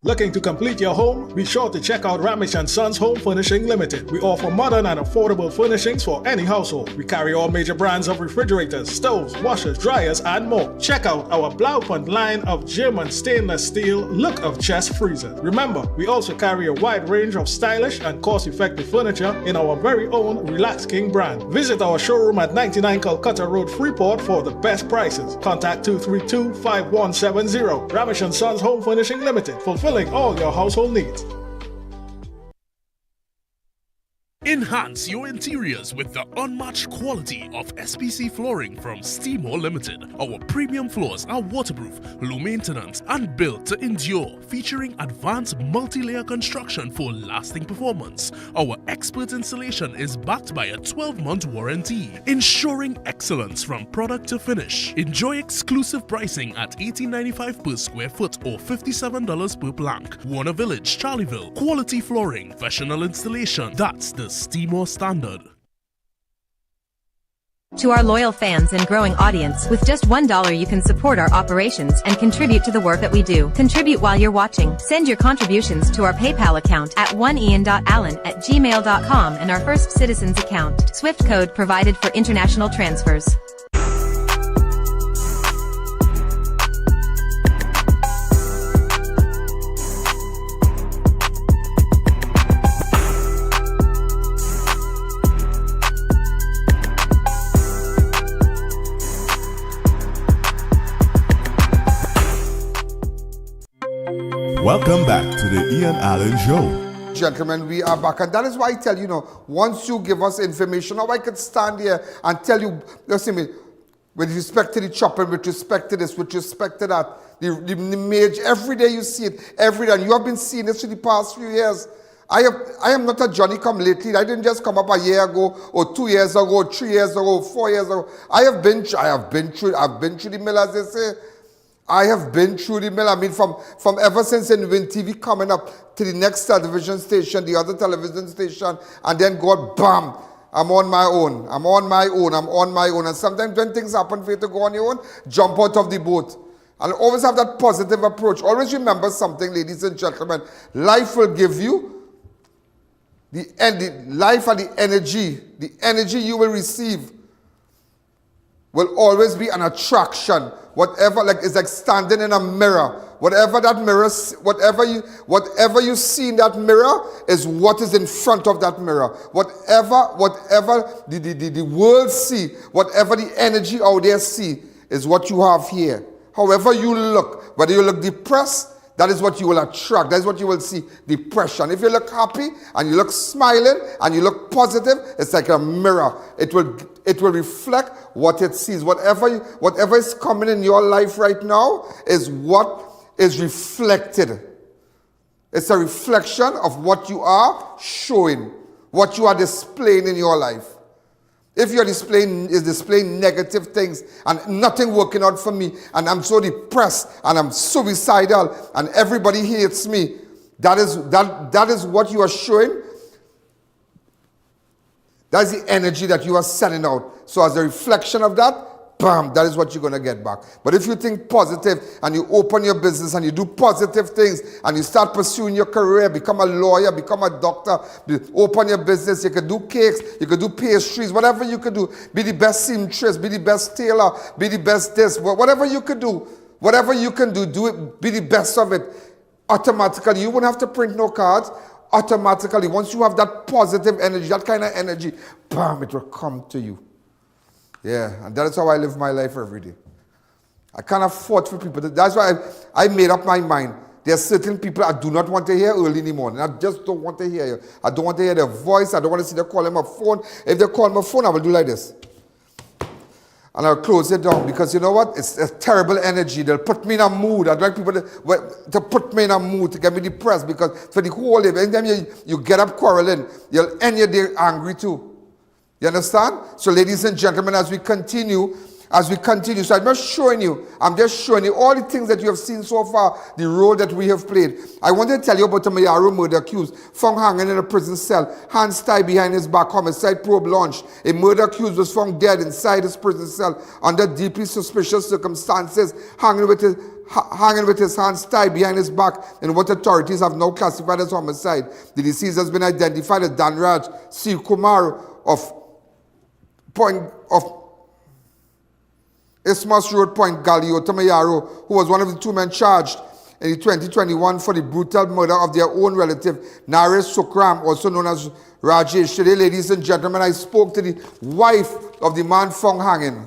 Looking to complete your home? Be sure to check out Ramesh & Sons Home Furnishing Limited. We offer modern and affordable furnishings for any household. We carry all major brands of refrigerators, stoves, washers, dryers, and more. Check out our Blaupunkt line of German stainless steel look of chest freezers. Remember, we also carry a wide range of stylish and cost-effective furniture in our very own Relax King brand. Visit our showroom at 99 Calcutta Road, Freeport for the best prices. Contact 232-5170. Ramesh & Sons Home Furnishing Limited, fulfilling all your household needs. Enhance your interiors with the unmatched quality of SPC flooring from Steamore Limited. Our premium floors are waterproof, low maintenance, and built to endure, featuring advanced multi-layer construction for lasting performance. Our expert installation is backed by a 12-month warranty, ensuring excellence from product to finish. Enjoy exclusive pricing at $18.95 per square foot or $57 per plank. Warner Village, Charlieville. Quality flooring, professional installation. That's the Steamore standard. To our loyal fans and growing audience, with just $1 you can support our operations and contribute to the work that we do. Contribute while you're watching. Send your contributions to our PayPal account at oneian.allen@gmail.com and our First Citizens account. Swift code provided for international transfers. Welcome back to the I.A.N Show. Gentlemen, we are back, and that is why I tell you, once you give us information, now I could stand here and tell you, listen to me, With respect to the chopping, with respect to this, with respect to that, the image, every day you see it, every day. And you have been seeing this for the past few years. I am not a Johnny come lately. I didn't just come up a year ago, or 2 years ago, or 3 years ago, 4 years ago. I've been through the mill, as they say. I have been through the mill. I mean, from ever since in Win TV coming up to the next television station, the other television station, and then God, bam, I'm on my own. I'm on my own. I'm on my own. And sometimes when things happen for you to go on your own, jump out of the boat. And always have that positive approach. Always remember something, ladies and gentlemen. Life will give you the life and the energy you will receive will always be an attraction. Whatever, it's like standing in a mirror. Whatever that mirror, whatever you see in that mirror is what is in front of that mirror. Whatever the world see, whatever the energy out there see, is what you have here. However you look, whether you look depressed, that is what you will attract. That is what you will see, depression. If you look happy and you look smiling and you look positive, it's like a mirror. It will reflect what it sees. Whatever is coming in your life right now is what is reflected. It's a reflection of what you are showing, what you are displaying in your life. If you're displaying negative things and nothing working out for me, and I'm so depressed and I'm suicidal and everybody hates me, that is what you are showing. That's the energy that you are sending out. So as a reflection of that, bam, that is what you're going to get back. But if you think positive and you open your business and you do positive things and you start pursuing your career, become a lawyer, become a doctor, open your business, you could do cakes, you could do pastries, whatever you could do. Be the best seamstress, be the best tailor, be the best this, whatever you could do. Whatever you can do it, be the best of it. Automatically, you won't have to print no cards. Automatically, once you have that positive energy, that kind of energy, bam, it will come to you. Yeah, and that is how I live my life every day. I can't afford for people. That's why I made up my mind. There are certain people I do not want to hear early in the morning. I just don't want to hear you. I don't want to hear their voice. I don't want to see them call them a phone. If they call my phone, I will do like this. And I'll close it down because you know what? It's a terrible energy. They'll put me in a mood. I'd like people to put me in a mood to get me depressed because for the whole day, anytime you get up quarreling, you'll end your day angry too. You understand? So ladies and gentlemen, as we continue, so I'm just showing you all the things that you have seen so far, the role that we have played. I want to tell you about a Mayaro murder accused, found hanging in a prison cell, hands tied behind his back, homicide probe launched. A murder accused was found dead inside his prison cell under deeply suspicious circumstances, hanging with his hands tied behind his back in what authorities have now classified as homicide. The deceased has been identified as Dhanraj Seukumar of Isthmus Road, Point Galeota, Mayaro, who was one of the 2 men charged in 2021 for the brutal murder of their own relative, Dhanraj Seukumar, also known as Rajesh. Today, ladies and gentlemen, I spoke to the wife of the man found hanging.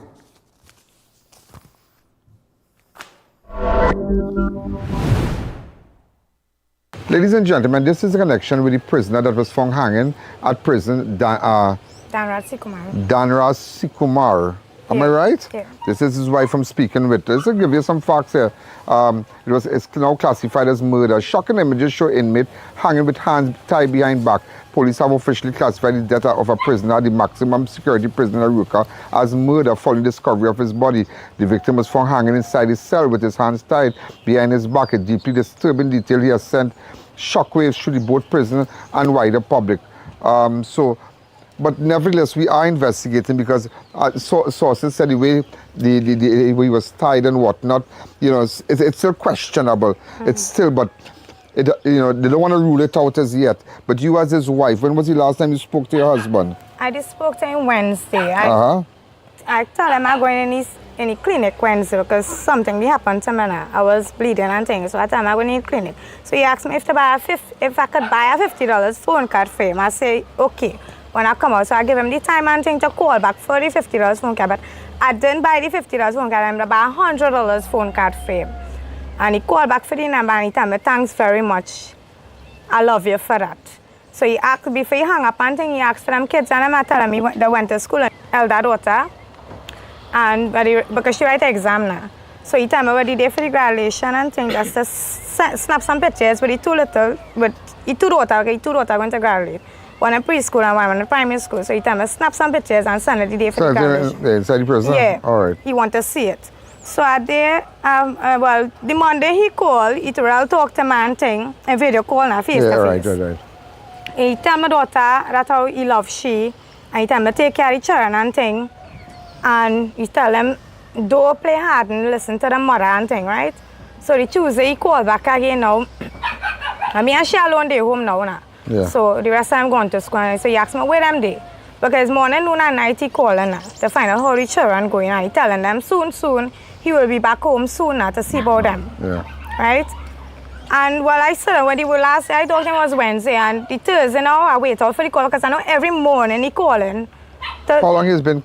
Ladies and gentlemen, this is a connection with the prisoner that was found hanging at prison, Dhanraj Seukumar. Dhanraj Seukumar. Am I right? Yeah. This is his wife I'm speaking with. Let's give you some facts here. It's now classified as murder. Shocking images show inmate hanging with hands tied behind back. Police have officially classified the death of a prisoner, the maximum security prisoner Ruka, as murder following discovery of his body. The victim was found hanging inside his cell with his hands tied behind his back. A deeply disturbing detail he has sent shockwaves through the both prison and wider public. But nevertheless, we are investigating because sources said the way he was tied and whatnot, it's still questionable. It's still, but they don't want to rule it out as yet. But you as his wife, when was the last time you spoke to your husband? I just spoke to him Wednesday. I told him I'm going in the clinic Wednesday because something happened to me now. I was bleeding and things, so I told him I'm going in the clinic. So he asked me if I could buy a $50 phone card for him. I say, okay. When I come out, so I give him the time and thing to call back for the $50 phone card. But I didn't buy the $50 phone card, I'm going to buy a $100 phone card for him. And he called back for the number and he told me, thanks very much. I love you for that. So he asked, before he hung up and thing, he asked for them kids and I'm telling me they went to school. Elder daughter, And because she write exam now. So he tell me what he did for the graduation and things, just to snap some pictures with the two little, with the two daughter going to graduate. One in preschool and one in primary school. So he tell me snap some pictures and send it the day for the graduation. Inside the prison? Yeah. All right. He want to see it. So at there, well, the Monday he called, he will talk to man thing, and video call now, face to face. Right. He tell my daughter that how he loves she, and he tell me take care of the children and thing. And he tell them, don't play hard and listen to the mother and thing, right? So the Tuesday he called back again now. And me and she alone day home now. Yeah. So the rest I'm going to school. So he asked me where them day. Because morning, noon and night he calling to find out how the children going. And he telling them soon he will be back home soon now to see about them. Yeah. Right? And well, I said when he was last day, I thought it was Wednesday. And the Thursday now I wait out for the call because I know every morning he calling. How long he's been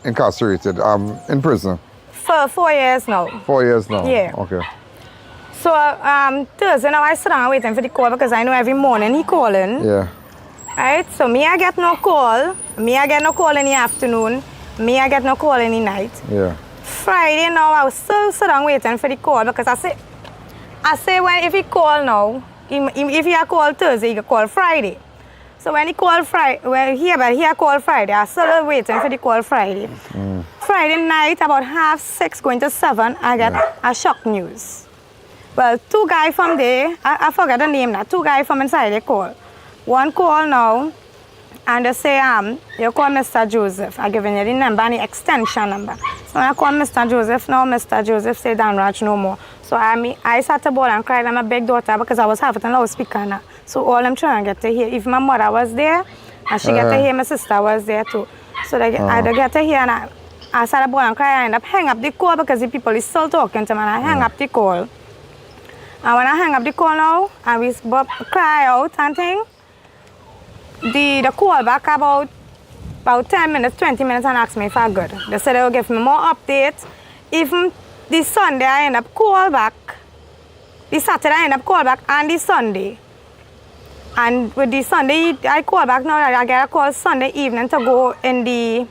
incarcerated, in prison? For 4 years now. 4 years now? Yeah. Okay. So Thursday now I sit down waiting for the call because I know every morning he calling. Yeah. Right? So me I get no call. Me I get no call in the afternoon. Me I get no call in the night. Yeah. Friday now I was still sit down waiting for the call because I say when if he call now, if he call Thursday, he can call Friday. So when he called Friday, he called Friday, I still waiting for the call Friday. Friday night, about 6:30 going to 7, I get a shock news. Well, two guys from there, I forgot the name now, two guys from inside they call. One call now, and they say, you call Mr. Joseph. I given you the number and the extension number. So when I call Mr. Joseph now, Mr. Joseph say, Dhanraj no more. So I sat about and cried at my big daughter because I was having a loudspeaker now. So all I'm trying to get to hear, if my mother was there, and she get to hear my sister was there too. So I get to hear and I sat about and cried and I end up hang up the call because the people is still talking to me and I hang up the call. And when I hang up the call now, and we cry out and thing, the call back about 10 minutes, 20 minutes and ask me if I'm good. They said they will give me more updates. Even the Sunday I end up call back, the Saturday I end up call back and the Sunday. And with the Sunday, I call back now, I get a call Sunday evening to go in the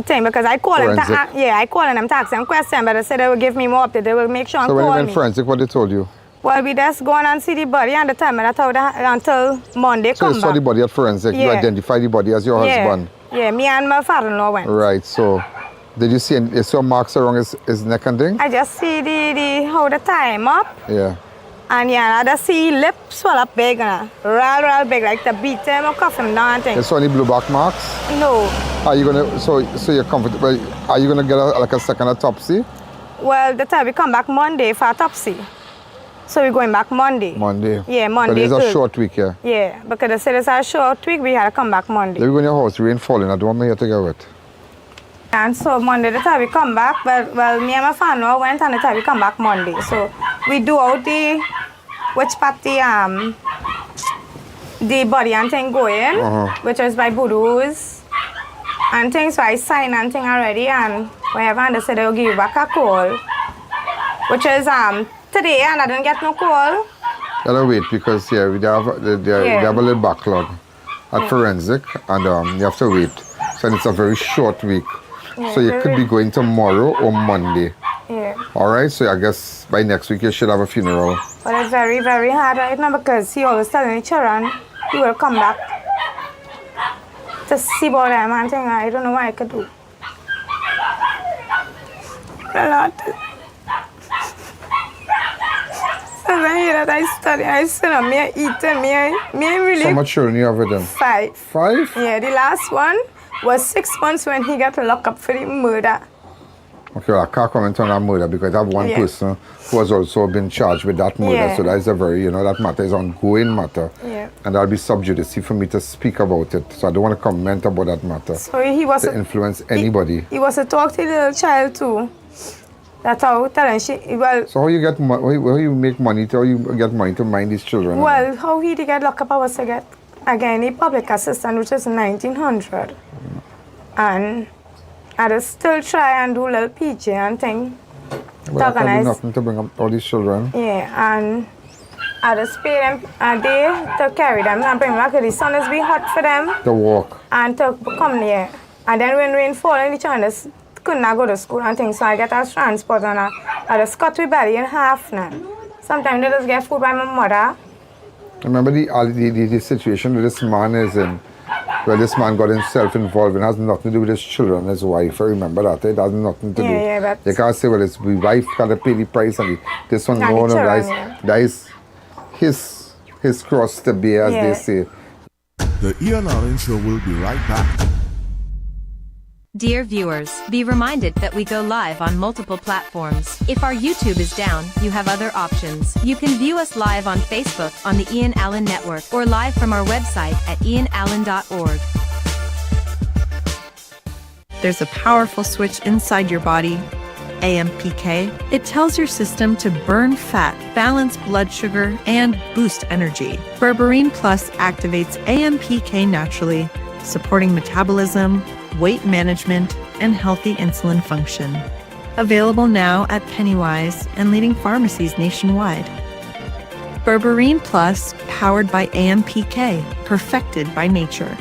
thing because I call them I call them to ask them questions, but they said they will give me more updates, they will make sure and call me. So when you went forensic, what they told you? Well, we just go on and see the body and the time that until Monday come back. So you saw the body at forensic, you identify the body as your husband? Yeah, me and my father-in-law went. Right, so did you see any marks around his neck and thing? I just see how the time up. Yeah. And I just see lips swell up big, real big, like to beat him or cuff him down and things. You saw any blue back marks? No. Are you gonna, so you're comfortable, are you gonna get a second autopsy? Well, the time we come back Monday for autopsy. So we're going back Monday. Monday? Yeah, Monday. But it's a short week, yeah? Yeah, because they said it's a short week, we had to come back Monday. Let me go in your house, rain falling, I don't want me here to get wet. And so Monday, the time we come back, well, me and my family went and the time we come back Monday. So we do out which part the body and thing going, which was by Budoo's and things. So I signed and thing already, and whatever, and they said they'll give you back a call, which is today, and I didn't get no call. You gotta wait because we have a little backlog at forensic, and you have to wait. So it's a very short week. So you could be going tomorrow or Monday. Yeah. All right, so I guess by next week you should have a funeral. But it's very, very hard right now because he always telling the children he will come back to see about them and thing. I don't know what I could do. A lot. Since I hear that I study, I sit on me, I eat, and me really... So how much children you have with them? 5. 5? Yeah, the last one was 6 months when he got locked up for the murder. Okay, well, I can't comment on that murder because I have one person who has also been charged with that murder. Yeah. So that is a very, that matter is an ongoing matter. Yeah. And that'll be sub judice for me to speak about it. So I don't want to comment about that matter. So he was to influence anybody. He was to talk to the little child too. That's how telling she, well... So how you get how you make money, how you get money to mind these children? Well, how he did get locked up, I was to get, again, a public assistant, which is 1900. And I just still try and do little PJ and thing. Well, I can't do nothing to bring up all these children. Yeah, and I just pay them a day to carry them and bring them back. The sun is being hot for them. To walk. And to come here. And then when rain falls, the children just couldn't go to school and things, so I get as transport and I just cut my belly in half now. Sometimes I just get food by my mother. Remember the situation that this man is in, where this man got himself involved and has nothing to do with his children, his wife. I remember that. It has nothing to do. Yeah, but you can't say, well, it's the wife got to pay the price and this one, no, that is his cross to bear, as they say. The I.A.N Show will be right back. Dear viewers, be reminded that we go live on multiple platforms. If our YouTube is down, you have other options. You can view us live on Facebook on the I.A.N Network or live from our website at ianalleyne.org. There's a powerful switch inside your body, AMPK. It tells your system to burn fat, balance blood sugar, and boost energy. Berberine Plus activates AMPK naturally, supporting metabolism, weight management, and healthy insulin function. Available now at Pennywise and leading pharmacies nationwide. Berberine Plus, powered by AMPK, perfected by nature.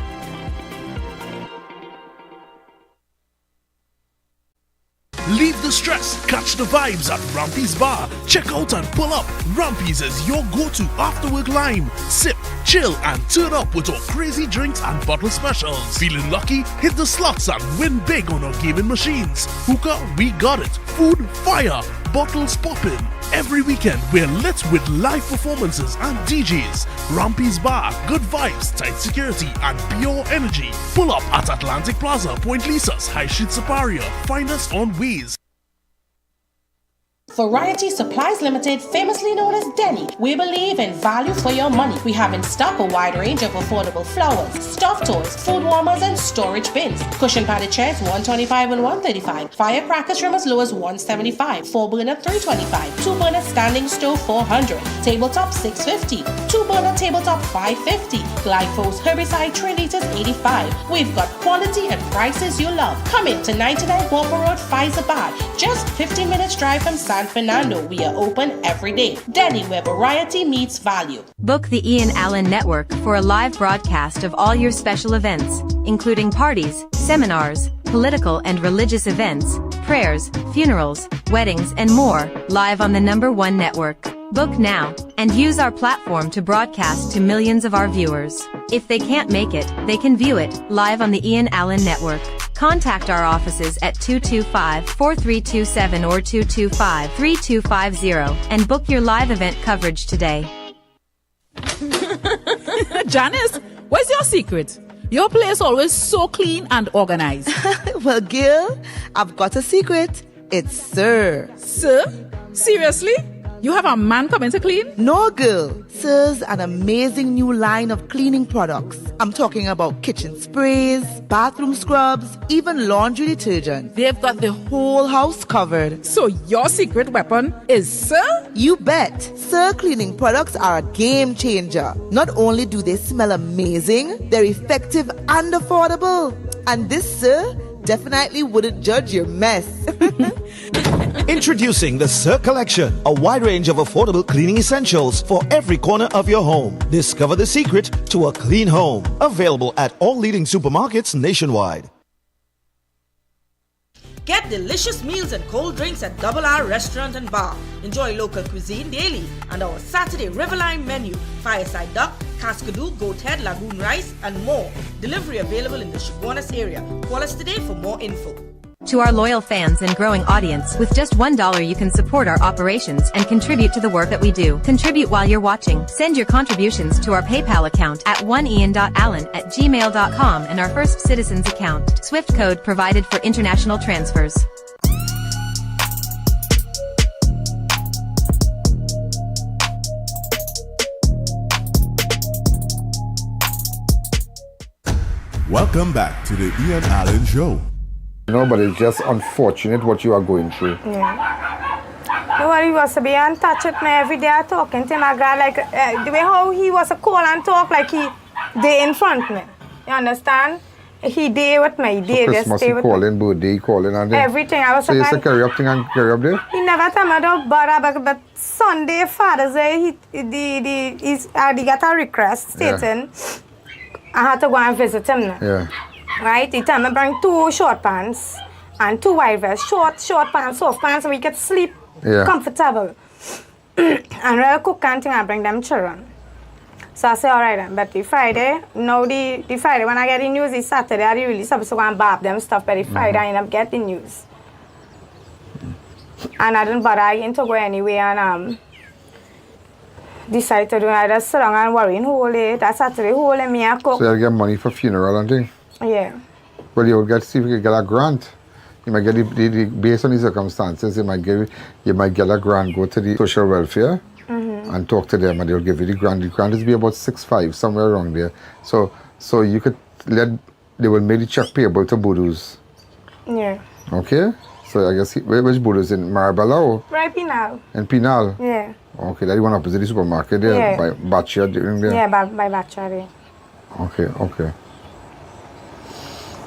Leave the stress, catch the vibes at Rampy's Bar. Check out and pull up. Rampy's is your go-to after-work lime. Sip, chill, and turn up with our crazy drinks and bottle specials. Feeling lucky? Hit the slots and win big on our gaming machines. Hookah, we got it. Food, fire. Bottles popping. Every weekend, we're lit with live performances and DJs. Rampy's Bar, good vibes, tight security, and pure energy. Pull up at Atlantic Plaza, Point Lisas, High Street, Siparia. Find us on Waze. Variety Supplies Limited, famously known as Denny. We believe in value for your money. We have in stock a wide range of affordable flowers, stuffed toys, food warmers, and storage bins. Cushion padded chairs $125 and $135. Firecrackers from as low as $175. 4-burner $325. 2-burner standing stove $400. Tabletop $650. 2-burner tabletop $550. Glyphos herbicide 3 liters $85. We've got quality and prices you love. Come in to 99 Walker Road, Faizabad. Just 15 minutes drive from San Fernando. We are open every day. Denny, where variety meets value. Book the I.A.N Network for a live broadcast of all your special events, including parties, seminars, political and religious events, prayers, funerals, weddings, and more, live on the #1 network. Book now, and use our platform to broadcast to millions of our viewers. If they can't make it, they can view it, live on the I.A.N Network. Contact our offices at 225-4327 or 225-3250 and book your live event coverage today. Janice, what's your secret? Your place always so clean and organized. Well, Gil, I've got a secret. It's Sir. Sir? Seriously? You have a man coming to clean? No, girl. Sir's an amazing new line of cleaning products. I'm talking about kitchen sprays, bathroom scrubs, even laundry detergent. They've got the whole house covered. So your secret weapon is Sir? You bet. Sir cleaning products are a game changer. Not only do they smell amazing, they're effective and affordable. And this Sir definitely wouldn't judge your mess. Introducing the Sir Collection, a wide range of affordable cleaning essentials for every corner of your home. Discover the secret to a clean home. Available at all leading supermarkets nationwide. Get delicious meals and cold drinks at Double R Restaurant and Bar. Enjoy local cuisine daily and our Saturday Riverline menu. Fireside duck, cascadoo, goat head, lagoon rice, and more. Delivery available in the Chaguanas area. Call us today for more info. To our loyal fans and growing audience, with just $1 you can support our operations and contribute to the work that we do. Contribute while you're watching. Send your contributions to our PayPal account at oneian.allen@gmail.com and our First Citizens account. Swift code provided for international transfers. Welcome back to the I.A.N Show. No, but it's just unfortunate what you are going through. Yeah. Nobody was to be in touch with me every day talking to my guy, like the way how he was to call and talk like he day in front of me. You understand? He day with me, he day just stay with calling, me. Birthday calling, and everything. I was so you used to carry up thing and carry up there? He never told me about bother, but Sunday, Father's Day, he got a request stating I had to go and visit him now. Yeah. Right? He told me bring 2 short pants and 2 white vests, short pants, soft pants, so we could sleep comfortable. And we'll cook and thing and bring them children. So I say, all right then, but the Friday, now the Friday, when I get the news, it's Saturday, I really supposed to go and barb them stuff, but the Friday I end up getting news. And I didn't bother again to go anyway and decide to do it. I just sit down and worrying whole day. That Saturday, whole day, me and cook. So you'll get money for funeral and thing? Yeah. Well, you'll get, see if you can get a grant. You might get based on the circumstances, you might get a grant, go to the social welfare and talk to them and they'll give you the grant. The grant is be about 6.5, somewhere around there. So you could they will make the check payable to Budoo's. Yeah. Okay? So I guess, which Budoo's in Marabella or? Right, Pinal. In Pinal? Yeah. Okay, that one opposite the supermarket there, by Batcha during there? Yeah, by Batcha there. Okay.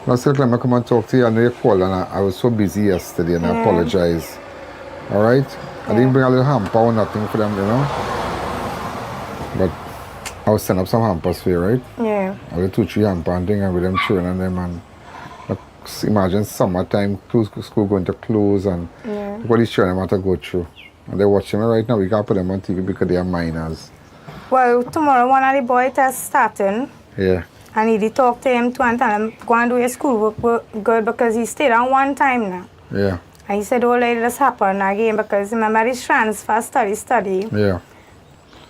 Now, Silk, let me come and talk to you. I know you called and I was so busy yesterday and I apologize. All right? I didn't bring a little hamper or nothing for them, you know? But I will send up some hampers for you, right? Yeah. I will 2-3 hamper and thing and with them children and them and imagine summertime, school going to close and what these children want to go through. And they're watching me right now. We can't put them on TV because they are minors. Well, tomorrow one of the boys is starting. Yeah. I need to talk to him too and tell him go and do your schoolwork good because he stayed on one time now. Yeah. And he said, oh, let this happen again because remember his transfer study. Yeah.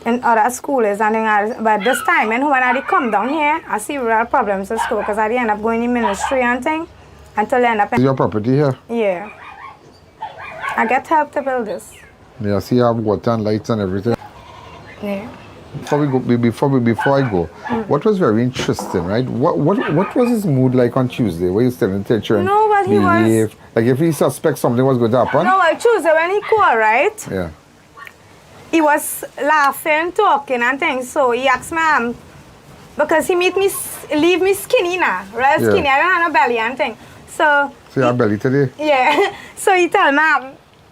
In other schools and things. But this time, and when I come down here, I see real problems at school because I end up going in ministry and things until I end up in... Is your property here? Yeah. I get help to build this. Yeah, see you have water and lights and everything. Yeah. Before I go, what was very interesting, right? What was his mood like on Tuesday? Were you telling the teacher and no, but he was... Like if he suspects something was going to happen? No, well, Tuesday when he called, right? Yeah. He was laughing, talking and things. So he asked me, because he leave me skinny now, right? Skinny, I don't have no belly and things. So you have belly today? Yeah. So he told me,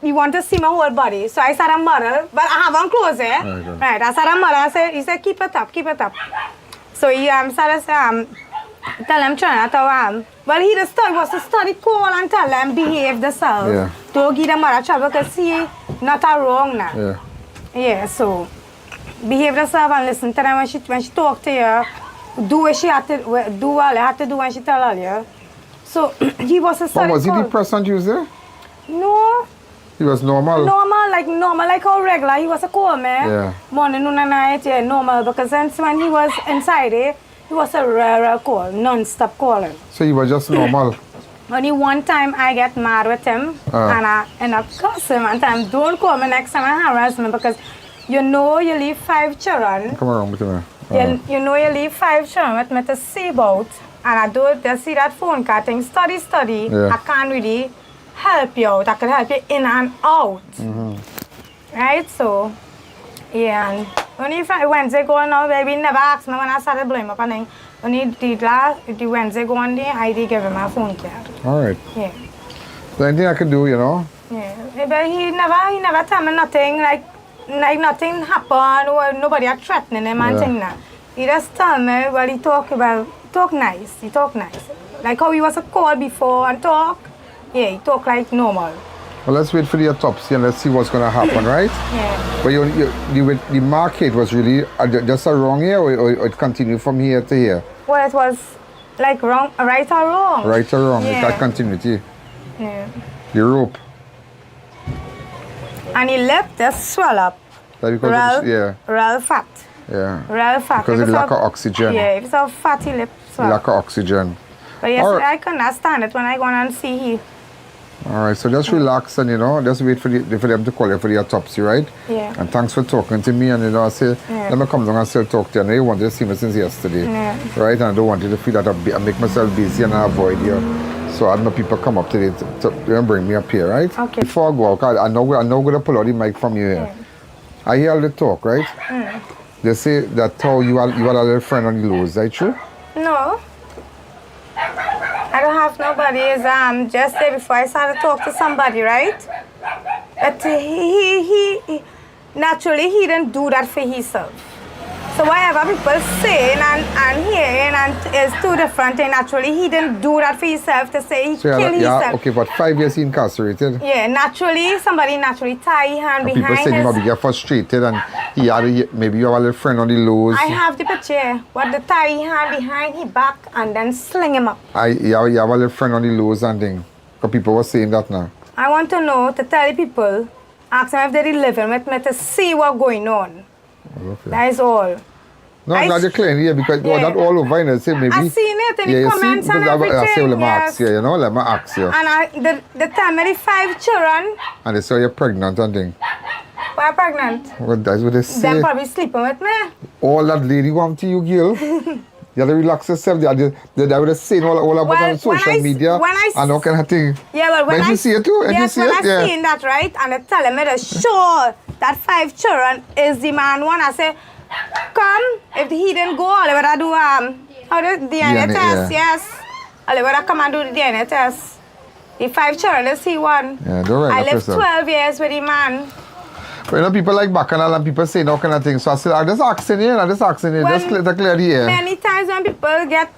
you want to see my whole body. So I said a model, but I haven't clothes, Right. I said a model. He said, keep it up. So he started saying, tell him Trinidad. Well, he just was to study call and tell them behave themselves. Yeah. Don't give them a trouble because he not a wrong now. Yeah. Yeah, so behave yourself and listen to them when she talk to you. Do what she had to do, all you had to do when she tell all you. So he was a study. But was he depressed on Tuesday? No. He was normal? Normal, like how regular. He was a cool man. Yeah. Morning, noon and night, normal. Because since when he was inside he was a real call, non-stop calling. So he was just normal? Only one time I get mad with him and I end up cussing him and tell him, don't call me next time and harass me because you know you leave 5 children. Come around with me. You know you leave 5 children with me to see about and I don't just see that phone card thing, study. Yeah. I can't really help you out. I could help you in and out. Right? So, yeah. And only Wednesday going now, baby never asked me when I started blowing up and only the Wednesday going there, I did give him my phone card. All right. Yeah. So anything I can do, you know? Yeah. But he never tell me nothing, like nothing happened or nobody are threatening him and thing now. He just tell me, well, he talk nice. Like how he was a call before and talk. Yeah, he talk like normal. Well, let's wait for the autopsy and let's see what's going to happen, right? Yeah. But the market was really just a wrong here or it continued from here to here? Well, it was like wrong, right or wrong. Right or wrong, Yeah. it got continuity. Yeah. The rope. And he lip just swell up. That because real fat. Yeah. Real fat. Because of the lack of oxygen. Yeah, it's a fatty lip swell. Lack of oxygen. But yes, I can understand it when I go and see he. All right, so just relax and, just wait for them to call you for the autopsy, right? Yeah. And thanks for talking to me and, I say, let me come down and still talk to you. I know you wanted to see me since yesterday, right? And I don't want you to feel that I make myself busy and I avoid you. So I know people come up today to bring me up here, right? Okay. Before I go out, I'm not going to pull out the mic from you here. I hear all the talk, right? They say that how you had a little friend on the low, is that true? No. I don't have nobody. It's just there before I started to talk to somebody, right? But he naturally he didn't do that for himself. So whatever people saying and hearing and is two different things. Naturally, he didn't do that for himself to say he killed himself. Okay, but 5 years he incarcerated. Yeah, naturally, somebody naturally tie his hand And behind people say he might get frustrated and maybe you have a little friend on the lows. I have the picture. What the tie his hand behind his back and then sling him up. You have a little friend on the lows and thing. Because people were saying that now. I want to know, to tell the people, ask them if they're living with me to see what's going on. Okay. That is all. No, I'm not declaring here because that all over, you know, say maybe. I seen it in the comments and everything. I say, let me yes. ask you, you know, let me ask you. And they tell me the 5 children. And they say you're pregnant and thing. Why pregnant? Well, that's what they say. Them probably sleeping with me. All that lady want to you, girl. You have to relax yourself. They would say all about on social media and all kind of thing. Yeah, well, when you see it too? Yes, when I seen that, right? And they telling me to show that 5 children is the man one. I say, come, if he didn't go, all they would do DNA test, yes. All they would come and do the DNA test. The 5 children, is he one. Yeah, don't I lived 12 years with the man. But you know, people like Bacchanal and people say all kind of things. So I said, I'm just asking you, just clear the air. Many times when people get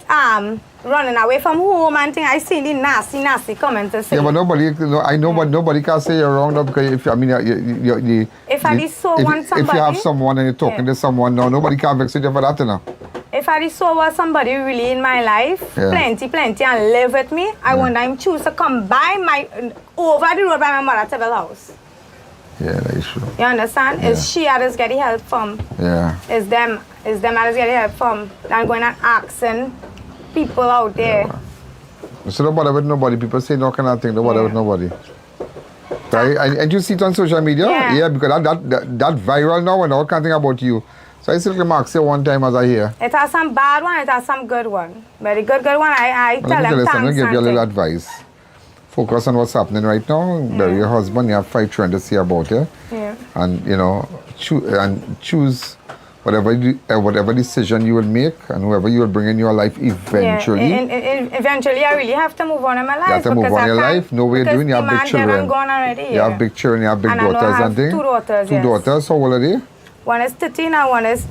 running away from home and things, I see the nasty comments to say. Yeah, but nobody, I know, but nobody can say you're wrong though, because if, I mean, if I saw somebody. If you have someone and you're talking to someone, no, nobody can vex with you for that, you know. If I saw somebody really in my life, plenty, and live with me, I want them choose to come over the road by my mother's house. Yeah, that is true. You understand? Yeah. It's she that is getting help from. Yeah. It's them that is getting help from. Than going and asking people out there. Yeah. So don't bother with nobody. People say no kind of thing. Don't bother with nobody. Right? And you see it on social media? Yeah, because that viral now and all kind of thing about you. So I still ask you one time as I hear. It has some bad one, it has some good one. Very good one, I tell them thanks. Let me give you a little advice. Focus on what's happening right now. Bury your husband. You have 5 children to see about it. Yeah. And you know, choose whatever decision you will make and whoever you will bring in your life eventually. Yeah. Eventually, I really have to move on in my life. You have to move on in your life. No way you're doing. You have big children. You have big children. You have big daughters and things. 2 daughters. Two daughters. How old are they? One is 13 and one is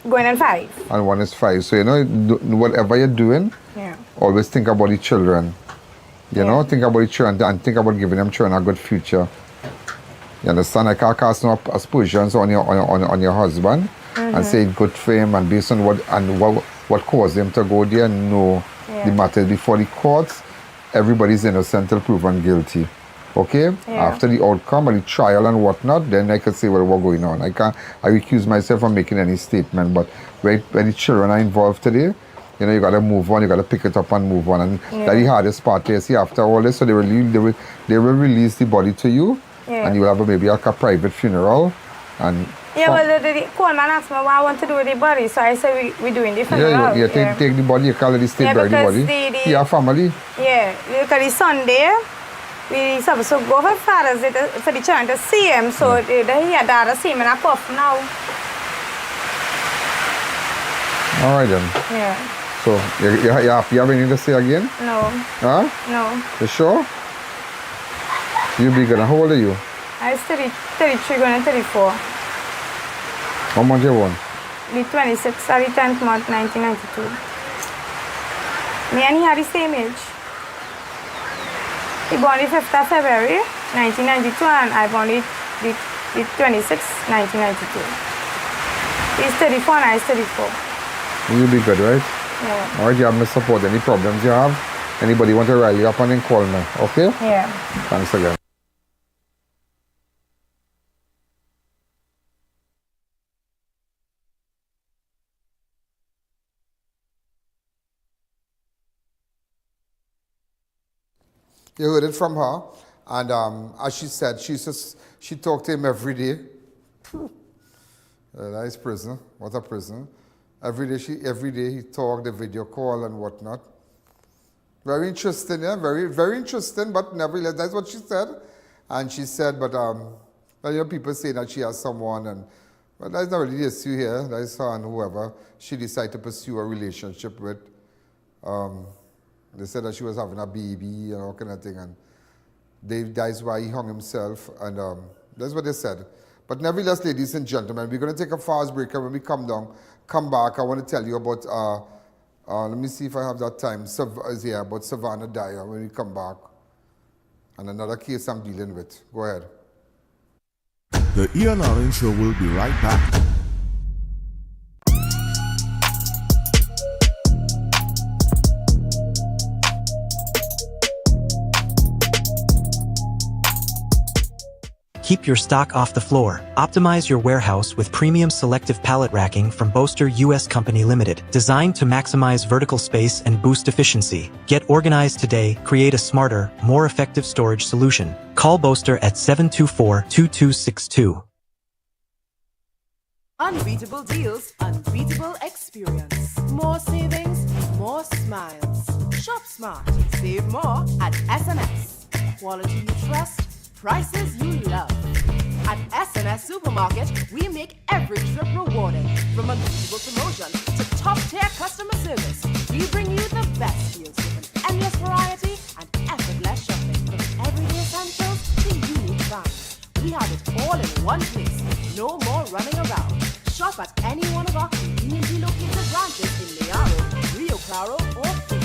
going in 5. And one is 5. So you know, whatever you're doing, always think about the children. You know, think about the children and think about giving them children a good future. You understand? I can't cast no aspersions on your husband and say good for him and based on what caused him to go there. No, the matter before the courts, everybody's innocent till proven guilty. Okay? Yeah. After the outcome of the trial and whatnot, then I can say what's going on. I recuse myself from making any statement. But when the children are involved today, you know, you got to move on. You got to pick it up and move on. And that's the hardest part. You see, after all this, so they will release the body to you, and you will have maybe a private funeral. And well, the Coleman asked me what I want to do with the body, so I said we're doing the funeral. Take the body. You call it the state bury the body. Your family. Yeah, because the Sunday, we supposed to go for Father's Day for the children to see him, so he had to see him in a puff now. All right then. Yeah. So, you have anything to say again? No. Huh? No. You sure? You bigger than, how old are you? I was 33 going to 34. How much you won? The 26th of the 10th month, 1992. Me and he had the same age. He born the 5th of February, 1992, and I born the 26th, 1992. He's 34 and I is 34. You'll be good, right? Yeah. All right, you have my support. Any problems you have, anybody want to rally you up and then call me, okay? Yeah. Thanks again. You heard it from her, and as she said, she talked to him every day. That is prison. What a prison. Every day he talked, the video call and whatnot. Very interesting, yeah, very, very interesting, but nevertheless, that's what she said. And she said, but well, you know, people say that she has someone, but that's not really the issue here. That is her and whoever she decided to pursue a relationship with. They said that she was having a baby and all kind of thing, and that's why he hung himself, and that's what they said. But nevertheless, ladies and gentlemen, we're going to take a fast break, and when we come back, I want to tell you about, let me see if I have that time, about Savanna Dyer when we come back. And another case I'm dealing with. Go ahead. The I.A.N Show will be right back. Keep your stock off the floor. Optimize your warehouse with premium selective pallet racking from Boaster US Company Limited, designed to maximize vertical space and boost efficiency. Get organized today, create a smarter, more effective storage solution. Call Boaster at 724-2262. Unbeatable deals, unbeatable experience. More savings, more smiles. Shop smart, save more at SNS. Quality you trust, prices you love. At SNS Supermarket, we make every trip rewarding. From unbeatable promotion to top-tier customer service, we bring you the best deals with an endless variety and effortless shopping. From everyday essentials to unique finds, we have it all in one place. No more running around. Shop at any one of our conveniently located branches in Mayaro, Rio Claro, or Budoo.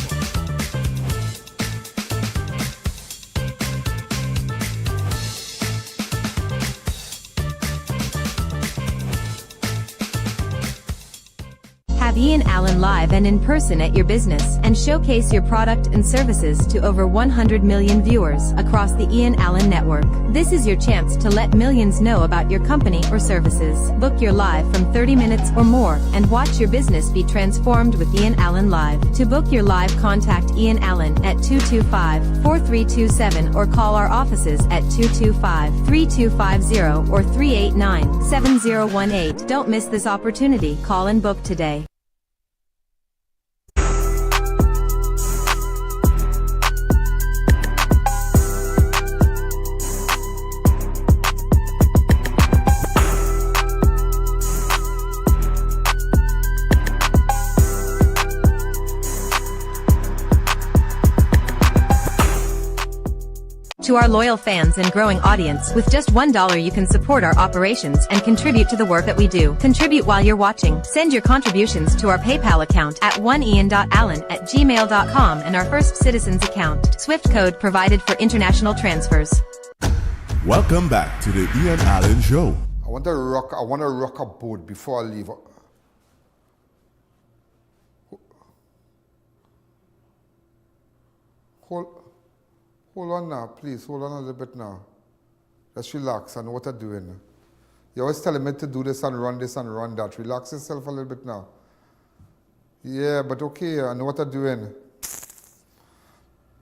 Have I.A.N live and in person at your business and showcase your product and services to over 100 million viewers across the I.A.N network. This is your chance to let millions know about your company or services. Book your live from 30 minutes or more and watch your business be transformed with I.A.N Live. To book your live, contact I.A.N at 225-4327 or call our offices at 225-3250 or 389-7018. Don't miss this opportunity. Call and book today. To our loyal fans and growing audience, with just $1 you can support our operations and contribute to the work that we do. Contribute while you're watching. Send your contributions to our PayPal account at oneian.allen@gmail.com and our First Citizens account. Swift code provided for international transfers. Welcome back to the I.A.N Show. I want to rock a boat before I leave. Hold on now, please. Hold on a little bit now. Let's relax. I know what I'm doing. You're always telling me to do this and run that. Relax yourself a little bit now. Yeah, but okay, I know what I'm doing.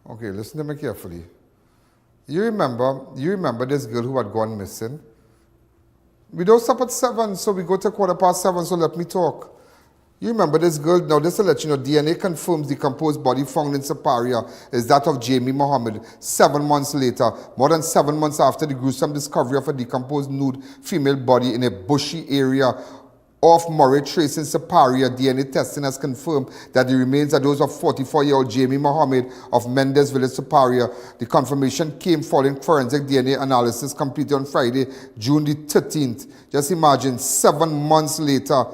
Okay, listen to me carefully. You remember this girl who had gone missing? We don't stop at 7, so we go to 7:15, so let me talk. You remember this girl? Now, this will let you know, DNA confirms the decomposed body found in Siparia is that of Jamie Mohammed 7 months later, more than 7 months after the gruesome discovery of a decomposed nude female body in a bushy area off Murray Trace in Siparia. DNA testing has confirmed that the remains are those of 44-year-old Jamie Mohammed of Mendes Village, Siparia. The confirmation came following forensic DNA analysis completed on Friday, June the 13th. Just imagine, 7 months later,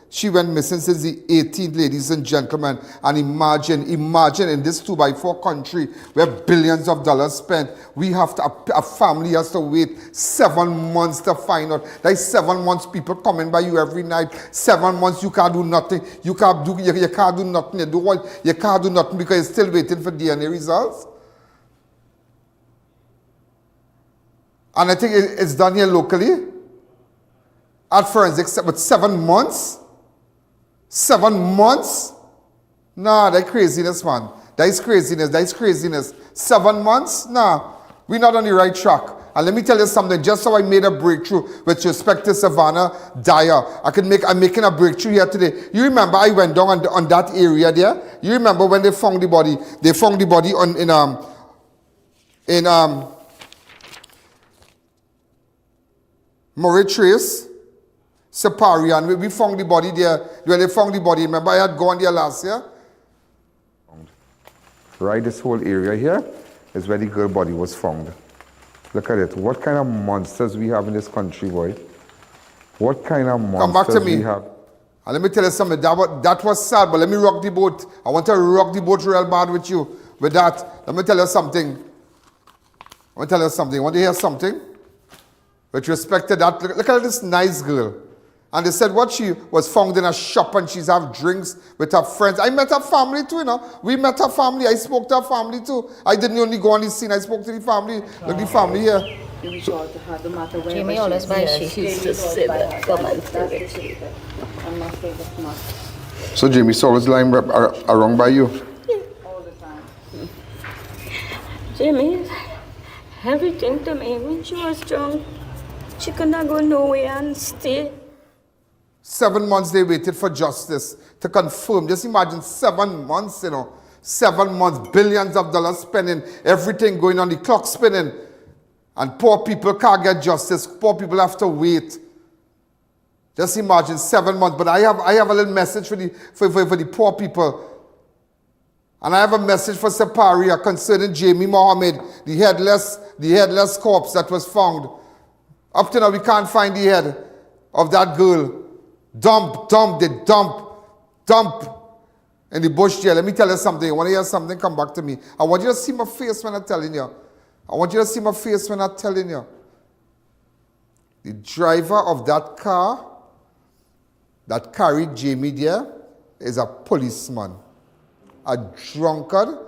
she went missing since the 18th, ladies and gentlemen. And imagine in this 2x4 country where billions of dollars spent, we have to, a family has to wait 7 months to find out. Like 7 months, people coming by you every night. 7 months, you can't do nothing. You can't do nothing. You can't do nothing because you're still waiting for DNA results. And I think it's done here locally at forensics, but 7 months? 7 months? Nah, that's craziness, man. That is craziness. 7 months? Nah, we're not on the right track. And let me tell you something, just so I made a breakthrough with respect to Savanna Dyer. I'm making a breakthrough here today. You remember I went down on that area there? You remember when they found the body? They found the body in Murray Trace, Siparia, and we found the body there. When they found the body, remember I had gone there last year? Right, this whole area here is where the girl body was found. Look at it. What kind of monsters we have in this country, boy? What kind of monsters Come back to me. we have? And let me tell you something. That was sad, but let me rock the boat. I want to rock the boat real bad with you. With that, let me tell you something. I want to tell you something. Want to hear something? With respect to that, look at this nice girl. And they said what she was found in a shop and she's have drinks with her friends. I met her family too, you know. We met her family. I spoke to her family too. I didn't only go on the scene. I spoke to the family. Look, the family here. Jamie always buys shit. She's just sit there, come and take it. So Jamie's always lying around by you? All the time. Jamie, everything to me when she was drunk. She could not go nowhere and stay. 7 months they waited for justice to confirm. Just imagine 7 months, you know. 7 months, billions of dollars spending, everything going on, the clock spinning. And poor people can't get justice. Poor people have to wait. Just imagine 7 months. But I have a little message for the poor people. And I have a message for Siparia concerning Jamie Mohammed, the headless corpse that was found. Up to now, we can't find the head of that girl. Dump in the bush there. Let me tell you something. You want to hear something? Come back to me. I want you to see my face when I'm telling you. I want you to see my face when I'm telling you. The driver of that car that carried Jamie there is a policeman. A drunkard,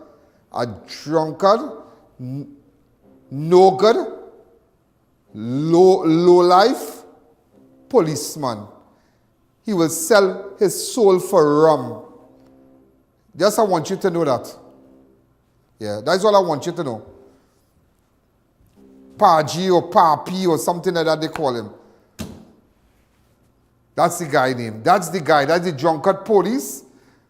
no good, low life policeman. He will sell his soul for rum. Just I want you to know that. Yeah, that's all I want you to know. Paji or Papi or something like that they call him. That's the guy name. That's the guy. That's the drunkard police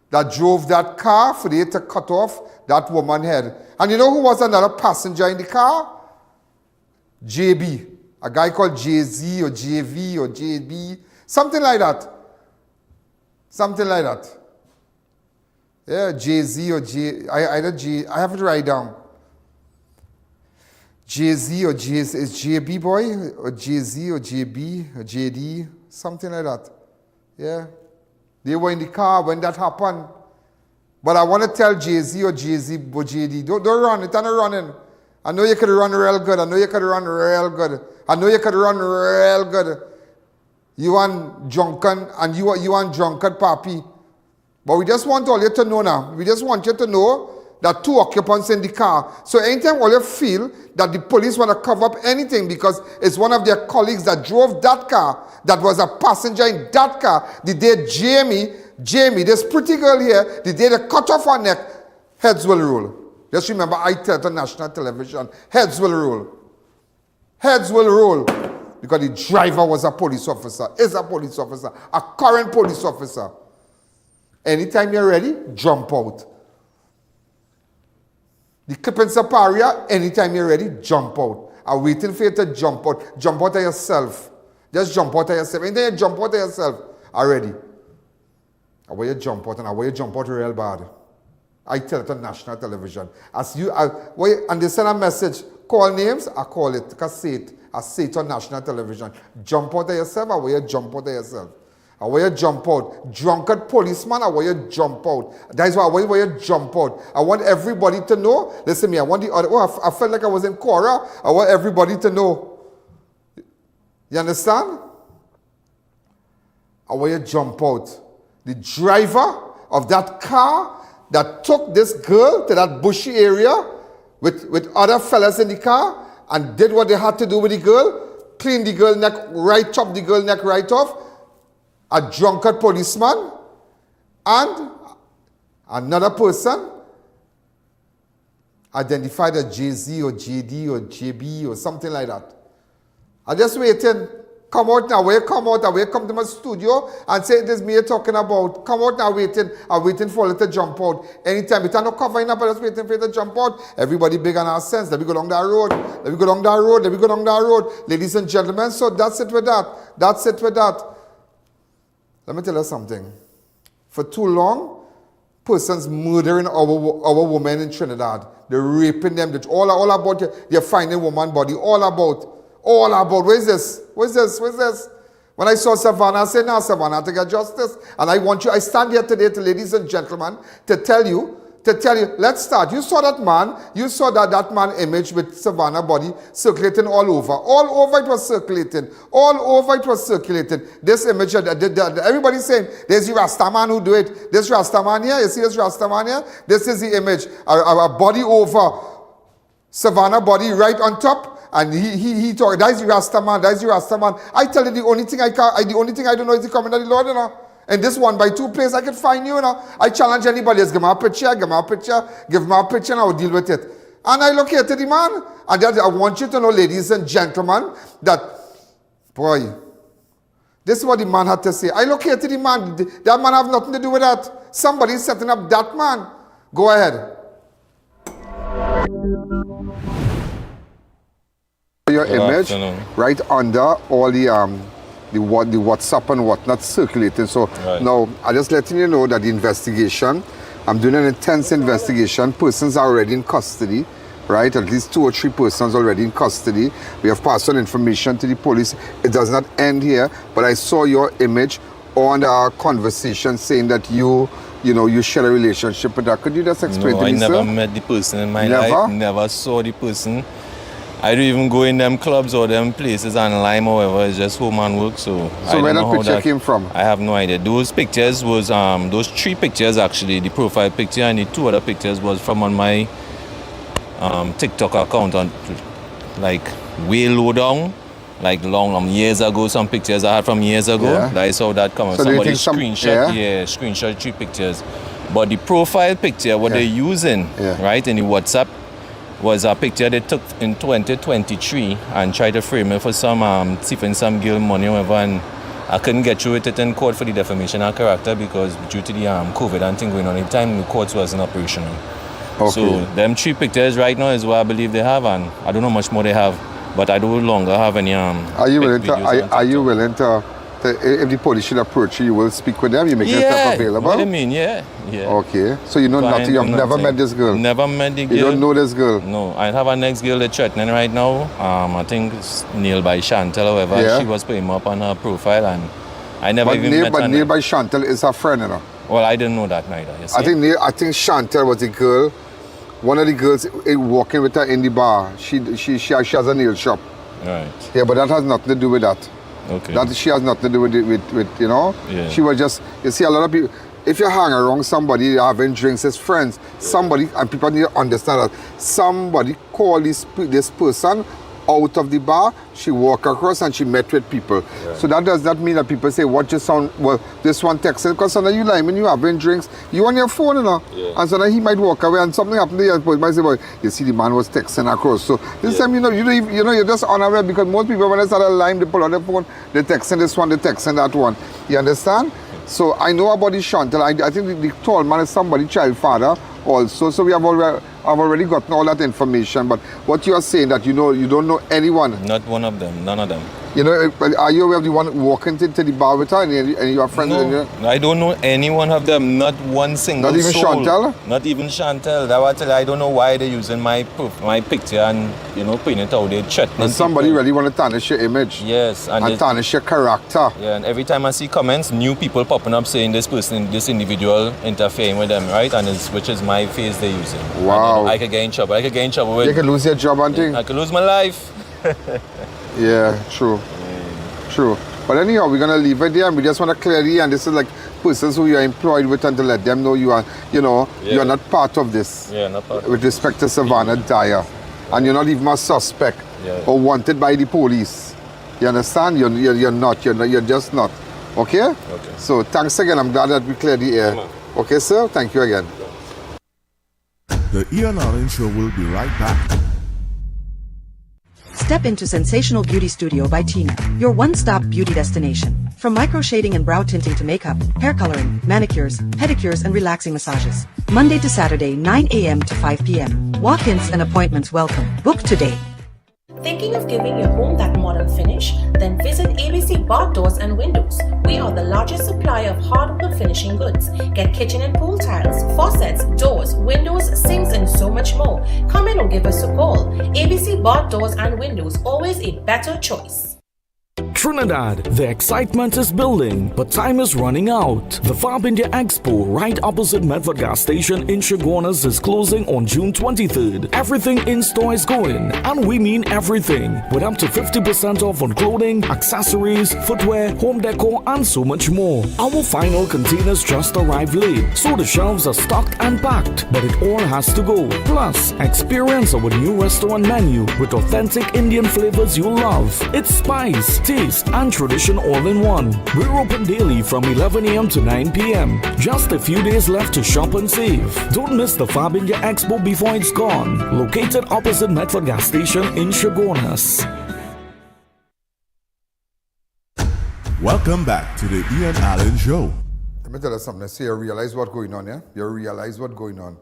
that drove that car for them to cut off that woman's head. And you know who was another passenger in the car? JB. A guy called JZ or JV or JB. Something like that. Something like that. Yeah, JZ or I have it right down. JZ or JZ, is JB boy? Or JZ or JB or JD? Something like that. Yeah. They were in the car when that happened. But I want to tell JZ or JZ or JD, don't run, it's not running. I know you could run real good. You want drunken and you want drunkard papi. But we just want all you to know now. We just want you to know that 2 occupants in the car. So anytime all you feel that the police want to cover up anything because it's one of their colleagues that drove that car, that was a passenger in that car, the day Jamie, this pretty girl here, the day they cut off her neck, heads will roll. Just remember, I tell it on national television, heads will roll. Heads will roll. Because the driver was a police officer, is a police officer, a current police officer. Anytime you're ready, jump out. The clip in Siparia, anytime you're ready, jump out. I'm waiting for you to jump out. Jump out of yourself. Just jump out of yourself. Anytime you jump out of yourself, already. I want you to jump out, and I want you to jump out real bad. I tell it on national television. And they send a message, call names, I call it, I say it on national television. Jump out of yourself, I want you to jump out of yourself. I want you to jump out. Drunkard policeman, I want you to jump out. That is why I want you to jump out. I want everybody to know. Listen to me, I want the other. Oh, I felt like I was in Cora. I want everybody to know. You understand? I want you to jump out. The driver of that car that took this girl to that bushy area with other fellas in the car and did what they had to do with the girl, clean the girl neck right, chop the girl neck right off, a drunkard policeman, and another person identified as JZ or JD or JB or something like that. I just waiting. Come out now, come to my studio and say this me you're talking about. Come out now, I'm waiting for you to jump out. Anytime, it's not covering up, I'm just waiting for you to jump out. Everybody big on our sense. Let me go along that road. Ladies and gentlemen, so that's it with that. Let me tell you something. For too long, persons murdering our women in Trinidad. They're raping them. All about they're finding woman body. All about. Where's this? When I saw Savannah, I said, "Now, Savannah, to get justice." And I stand here today, ladies and gentlemen, to tell you, let's start. You saw that man image with Savannah body circulating all over. All over it was circulating. This image, everybody's saying, there's the Rastaman who do it. This Rastaman here, you see this Rastaman here? This is the image. A body over, Savannah body right on top. And he talk, that's the Rastaman. I tell you, the only thing I don't know is the coming of the Lord, you know. And this 1x2 place, I can find you, you know. I challenge anybody, just give me a picture, and I'll deal with it. And I located the man. And I want you to know, ladies and gentlemen, that, boy, this is what the man had to say. I located the man. That man have nothing to do with that. Somebody's setting up that man. Go ahead. Your image right under all the WhatsApp and whatnot circulating. So now I just letting you know that the investigation, I'm doing an intense investigation. Persons are already in custody, right? At least 2 or 3 persons already in custody. We have passed on information to the police. It does not end here, but I saw your image on our conversation saying that you share a relationship with her. Could you just explain to me, sir? I never met the person in my life. Never saw the person. I don't even go in them clubs or them places online or whatever. It's just home and work. So where that picture came from? I have no idea. Those pictures was those 3 pictures actually. The profile picture and the 2 other pictures was from on my TikTok account on like way low down, like long years ago. Some pictures I had from years ago. Yeah. I saw that come. So somebody screenshot 3 pictures. But the profile picture, what they're using, right, in the WhatsApp, was a picture they took in 2023 and tried to frame it for some thieving some girl money or whatever, and I couldn't get through with it in court for the defamation of character because due to the COVID and thing going on at the time, the courts wasn't operational. Okay. So them 3 pictures right now is what I believe they have, and I don't know much more they have, but I no longer have any Are you willing to if the police should approach you, you will speak with them? You make yourself available? What do you mean? Yeah. Okay. So you know nothing? You've never met this girl? Never met the girl. You don't know this girl? No. I have a next girl that's threatening right now. I think it's Neil by Chantel, however. Yeah. She was putting him up on her profile, and I never met her. But Neil by Chantel is her friend, you know? Well, I didn't know that neither. I think Chantel was the girl, one of the girls walking with her in the bar. She has a nail shop. Right. Yeah, but that has nothing to do with that. Okay. That she has nothing to do with you know. Yeah. She was just, you see, a lot of people, if you hang around somebody having drinks as friends, somebody, and people need to understand that somebody called this person out of the bar, she walked across and she met with people. Yeah. So that does not mean that people say, what just sound, well, this one texting, because sometimes you like when you having drinks, you on your phone, you know, and sometimes he might walk away and something happened there, but might say, well, you see the man was texting across. So this time, you're just unaware, because most people, when they start a line, they pull out their phone, they're texting this one, they're texting that one. You understand? So I know about the Chantal. I think the tall man is somebody, child father also. So we have already gotten all that information. But what you are saying that you don't know anyone. Not one of them, none of them. You know, are you aware of the one walking to the bar with her and your friends? No, I don't know any one of them, not one single Not even soul. Chantal? Not even Chantal. That was, I don't know why they're using my picture and, putting it out there, threatening and somebody people. Really want to tarnish your image. Yes. And tarnish your character. Yeah, and every time I see comments, new people popping up saying this person, this individual interfering with them, right? And which is my face they're using. Wow. I could get in trouble. with... You could lose your job and things. I could lose my life. Yeah, true. But anyhow, we're going to leave it there, and we just want to clear the, and this is like persons who you're employed with, and to let them know you are, you're not part of this. Yeah, not part of with respect to Savanna Dyer. And you're not even a suspect or wanted by the police. You understand? You're not. You're just not. Okay? Okay. So thanks again. I'm glad that we cleared the air. Okay, sir? Thank you again. The I.A.N. Show will be right back. Step into Sensational Beauty Studio by Tina, your one-stop beauty destination. From micro shading and brow tinting to makeup, hair coloring, manicures, pedicures, and relaxing massages. Monday to Saturday, 9 a.m. to 5 p.m. Walk-ins and appointments welcome. Book today. Thinking of giving your home that modern finish? Then visit ABC Bar Doors and Windows. We are the largest supplier of hardwood finishing goods. Get kitchen and pool tiles, faucets, doors, windows, sinks, and so much more. Come in or give us a call. ABC Bar Doors and Windows, always a better choice. Trinidad, the excitement is building, but time is running out. The Fab India Expo, right opposite Medford gas station in Chaguanas, is closing on June 23rd. Everything in store is going, and we mean everything, with up to 50% off on clothing, accessories, footwear, home decor, and so much more. Our final containers just arrived late, so the shelves are stocked and packed, but it all has to go. Plus, experience our new restaurant menu with authentic Indian flavors you love. It's spice, taste, and tradition all in one. We're open daily from 11 a.m. to 9 p.m. Just a few days left to shop and save. Don't miss the Fab India Expo before it's gone. Located opposite Medford gas station in Chaguanas. Welcome back to the I.A.N. Show. Let me tell you something. So you realize what's going on, yeah? You realize what's going on.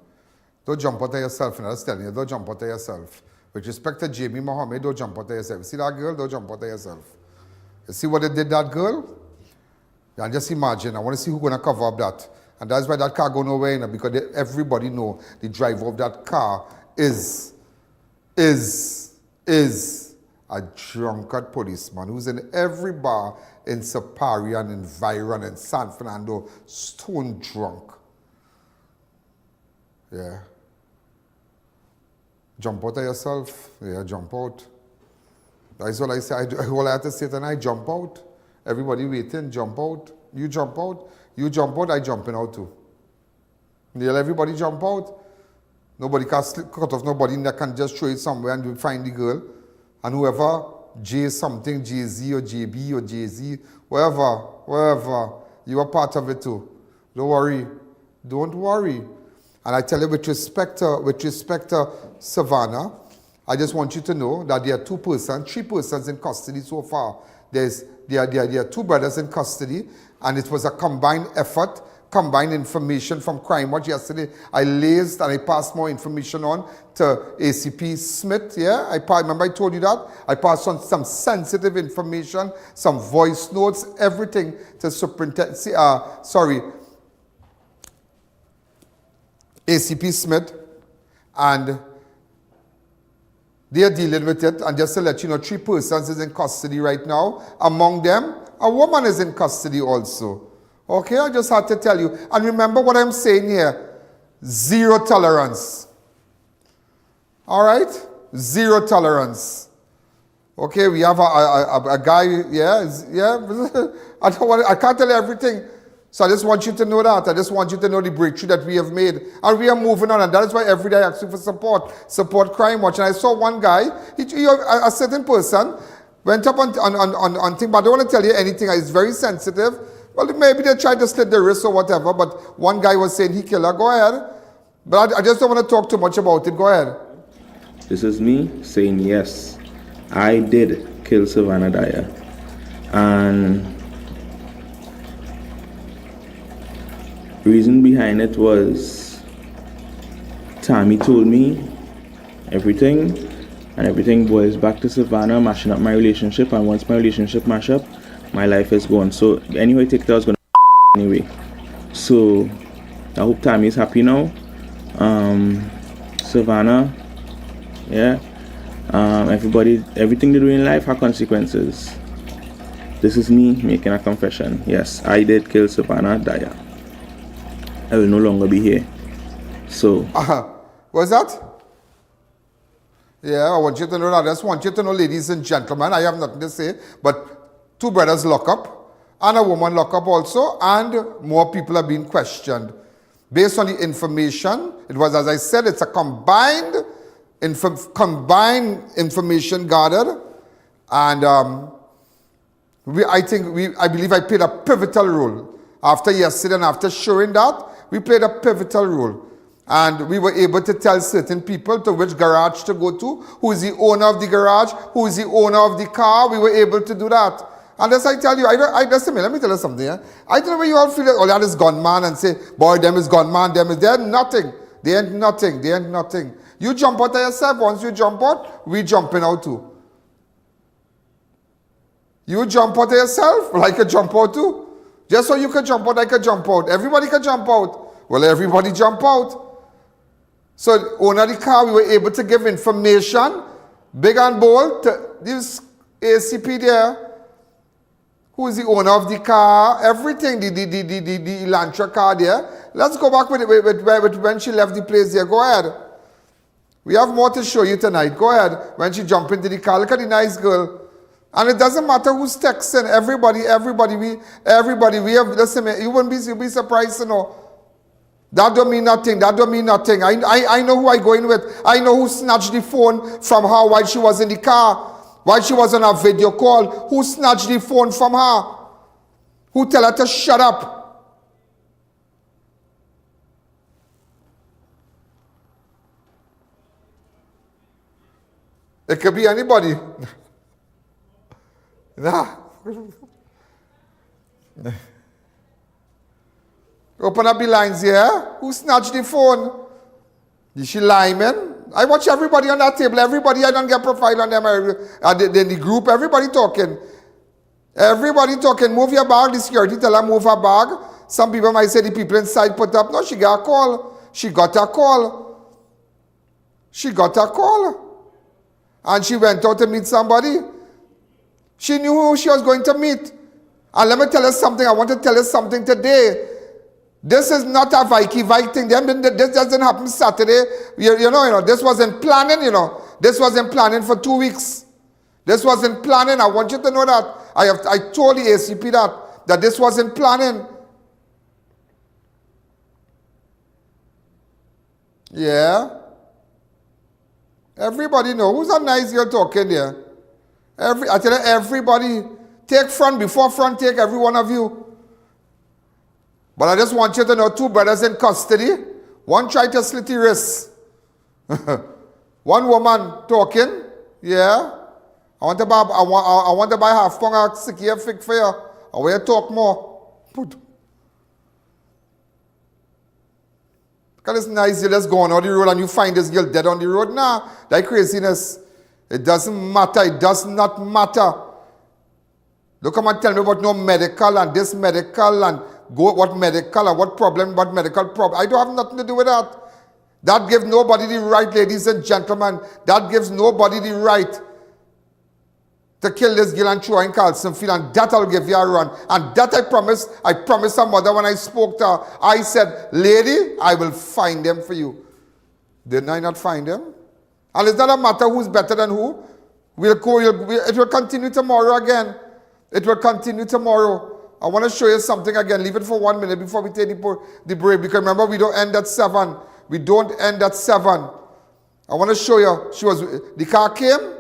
Don't jump out of yourself, and I was telling you, don't jump out of yourself. With respect to Jamie Mohammed, don't jump out of yourself. See that girl? Don't jump out of yourself. You see what they did that girl? And just imagine, I want to see who's going to cover up that. And that's why that car go nowhere, because everybody know the driver of that car is a drunkard policeman who's in every bar in Siparia and environ and San Fernando, stone drunk. Yeah. Jump out of yourself. Yeah, jump out. That's what I say. All I have to say tonight, jump out. Everybody waiting, jump out. You jump out. You jump out, I jumping out too. Everybody jump out. Nobody can cut off nobody that can just throw it somewhere and you find the girl. And whoever, J something, JZ or JB or JZ, wherever, you are part of it too. Don't worry. Don't worry. And I tell you, with respect to Savannah, I just want you to know that there are 3 persons in custody so far. There are 2 brothers in custody, and it was a combined effort, combined information from Crime Watch. Yesterday, I liaised and I passed more information on to ACP Smith. Yeah, remember I told you that? I passed on some sensitive information, some voice notes, everything to ACP Smith, and they are dealing with it. And just to let you know, 3 persons is in custody right now. Among them, a woman is in custody also. Okay, I just had to tell you. And remember what I'm saying here. 0 tolerance. All right? 0 tolerance. Okay, we have a guy, yeah. I can't tell you everything. So I just want you to know that. I just want you to know the breakthrough that we have made. And we are moving on. And that is why every day I ask you for support. Support Crime Watch. And I saw one guy, a certain person, went up on thing, but I don't want to tell you anything. It's very sensitive. Well, maybe they tried to slit the wrist or whatever, but one guy was saying he killed her. Go ahead. But I just don't want to talk too much about it. Go ahead. This is me saying yes, I did kill Savanna Dyer. And reason behind it was Tammy told me everything, and everything boils back to Savannah mashing up my relationship, and once my relationship mash up, my life is gone. So anyway, take that was gonna anyway. So I hope Tammy is happy now. Savannah, yeah. Everybody, everything they do in life have consequences. This is me making a confession. Yes, I did kill Savanna Dyer. I will no longer be here. So. What's that? Yeah, I want you to know that. I just want you to know, ladies and gentlemen, I have nothing to say, but 2 brothers lock up, and a woman lock up also, and more people are being questioned. Based on the information, it was, as I said, it's a combined information gathered, and I believe I played a pivotal role. After yesterday and after showing that, we played a pivotal role. And we were able to tell certain people to which garage to go to, who is the owner of the garage, who is the owner of the car. We were able to do that. And as I tell you, let me tell you something. Yeah? I don't know where you all feel that, that is gunman and say, boy, them is gunman, they ain't nothing. They ain't nothing. They ain't nothing. You jump out of yourself. Once you jump out, we jumping out too. You jump out of yourself like you jump out too. Just so you could jump out, I could jump out. Everybody could jump out. Well, everybody jump out. So the owner of the car, we were able to give information, big and bold, to this ACP there, who is the owner of the car, everything, the Elantra car there. Let's go back with when she left the place there. Go ahead. We have more to show you tonight. Go ahead. When she jumped into the car, look at the nice girl. And it doesn't matter who's texting. Everybody, we have, listen, you'll be surprised to know. That don't mean nothing. That don't mean nothing. I know who I go in with. I know who snatched the phone from her while she was in the car. While she was on a video call. Who snatched the phone from her? Who tell her to shut up? It could be anybody. Nah. Open up the lines here. Who snatched the phone? Is she lying? I watch everybody on that table. Everybody, I don't get profile on them. Then the group, everybody talking. Everybody talking. Move your bag. The security tell her move her bag. Some people might say the people inside put up. No, she got a call. She got a call. She got a call. And she went out to meet somebody. She knew who she was going to meet. And let me tell you something. I want to tell you something today. This is not a Vike thing. This doesn't happen Saturday. You know, this wasn't planning, you know. This wasn't planning for 2 weeks. This wasn't planning. I want you to know that. I told the ACP that this wasn't planning. Yeah. Everybody know. Who's a nice girl talking there? I tell you, everybody, take front before front, take every one of you. But I just want you to know, 2 brothers in custody. One tried to slit his wrist. One woman talking. Yeah. I want to buy half pound of sick here fig for you. I want you to talk more. Look at this nice girl that's going on the road and you find this girl dead on the road. Nah, that craziness. It doesn't matter. It does not matter. Don't come and tell me about no medical and this medical and go what medical and what problem, what medical problem. I don't have nothing to do with that. That gives nobody the right, ladies and gentlemen. That gives nobody the right to kill this girl and throw her in Carlsen Field, and that I'll give you a run. And that I promised her mother when I spoke to her. I said, lady, I will find them for you. Didn't I not find them? And it doesn't matter who's better than who. It will continue tomorrow again. It will continue tomorrow. I want to show you something again. Leave it for 1 minute before we take the break. Because remember, we don't end at 7. We don't end at 7. I want to show you. The car came.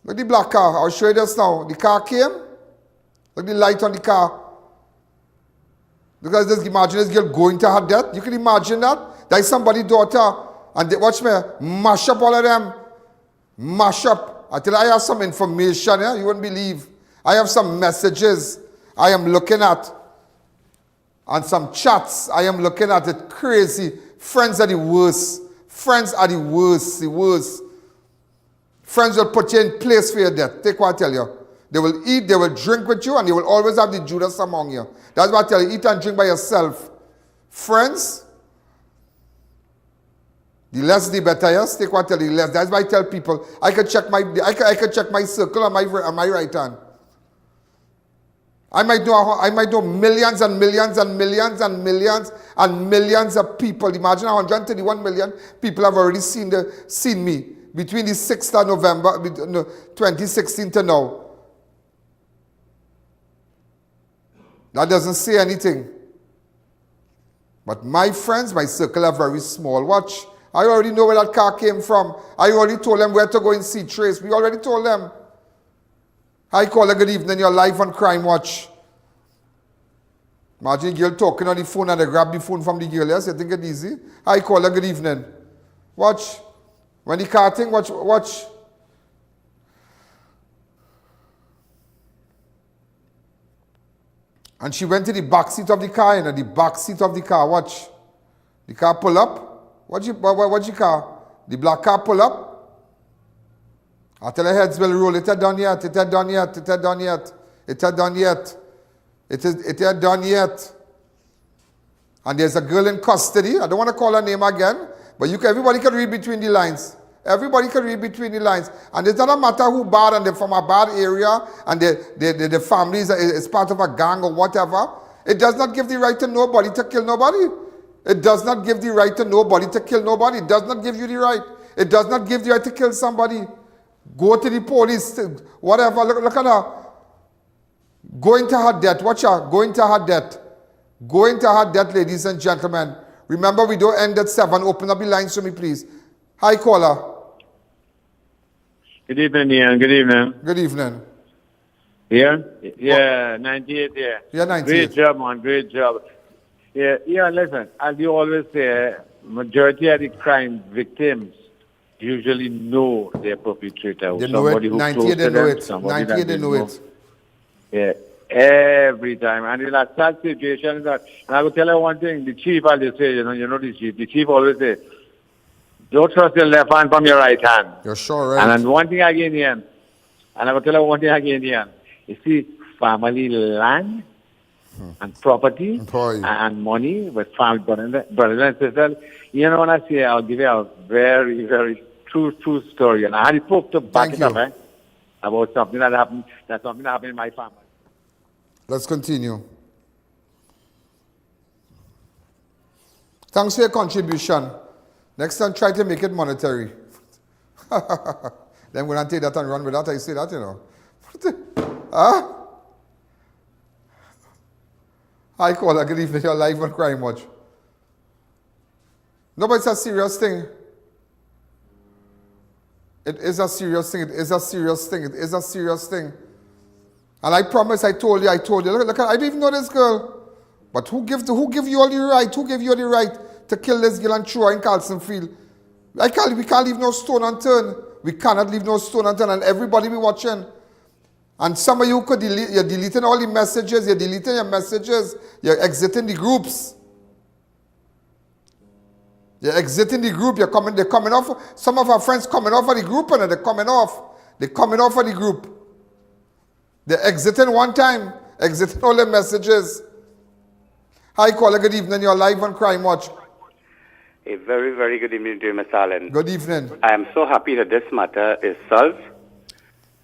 Look at the black car. I'll show you this now. The car came. Look at the light on the car. Because imagine this girl going to her death. You can imagine that. That is somebody's daughter. And they, watch me, mash up all of them. Mash up. I tell you, I have some information, yeah? You wouldn't believe. I have some messages I am looking at. And some chats I am looking at. It crazy. Friends are the worst. Friends are the worst. The worst. Friends will put you in place for your death. Take what I tell you. They will eat, they will drink with you, and they will always have the Judas among you. That's what I tell you. Eat and drink by yourself. Friends, the less the better, yes? Take what I tell you, the less. That's why I tell people, I could check my circle on my right hand. I might know millions and millions and millions and millions and millions of people. Imagine 131 million people have already seen me between the 6th of November 2016 to now. That doesn't say anything. But my friends, my circle are very small. Watch. I already know where that car came from. I already told them where to go and see trace. We already told them. Hi, caller, good evening. You're live on Crime Watch. Imagine a girl talking on the phone and they grab the phone from the girl. Yes, you think it's easy? Hi, caller, good evening. Watch. When the car thing, watch. And she went to the back seat of the car, the back seat of the car. Watch. The car pull up. Watch the car. The black car pull up. I tell her heads will roll. It ain't done yet. It ain't done yet. It ain't done yet. It ain't done yet. It ain't done yet. And there's a girl in custody. I don't want to call her name again, but everybody can read between the lines. Everybody can read between the lines. And it doesn't matter who bad and they're from a bad area and the family is part of a gang or whatever. It does not give the right to nobody to kill nobody. It does not give the right to nobody to kill nobody. It does not give you the right. It does not give the right to kill somebody. Go to the police, whatever. Look at her. Go into her debt. Watch her. Go into her debt. Go into her debt, ladies and gentlemen. Remember, we don't end at 7. Open up the lines for me, please. Hi, caller. Good evening, Ian. Good evening. Good evening. Yeah? Yeah, 98, yeah. Yeah, 98. Great job, man. Great job. Yeah, Ian, listen, as you always say, majority of the crime victims usually know their perpetrator. They know it. 98, they know it. 98, they know it. Yeah, every time. And in a sad situation, and I will tell you one thing, the chief always say, you know the chief always say, don't trust your left hand from your right hand. You're sure, right? And then one thing again, Ian, and I will tell you one thing again, Ian, you see, family land and property and money with family brothers and sisters, you know, when I say, I'll give you a very, very true story. And I had it to back it up, about something that happened in my family. Let's continue. Thanks for your contribution. Next time, try to make it monetary. Then we're going to take that and run with that. I say that, you know. Huh? Hi, caller. Good evening. You're live on Crime Watch. No, but it's a serious thing. It is a serious thing. It is a serious thing. It is a serious thing. And I promise, I told you. Look, I don't even know this girl. But who give you all the right? Who gave you all the right to kill this girl and throw her in Carlsen Field? We can't leave no stone unturned. We cannot leave no stone unturned. And everybody be watching. And some of you you're deleting all the messages. You're deleting your messages. You're exiting the groups. You're exiting the group. They're coming off. Some of our friends coming off of the group and they're coming off. They're coming off of the group. They're exiting one time. Exiting all the messages. Hi, caller. Good evening. You're live on Crime Watch. A very, very good evening to you, Mr. Allen. Good evening. I am so happy that this matter is solved.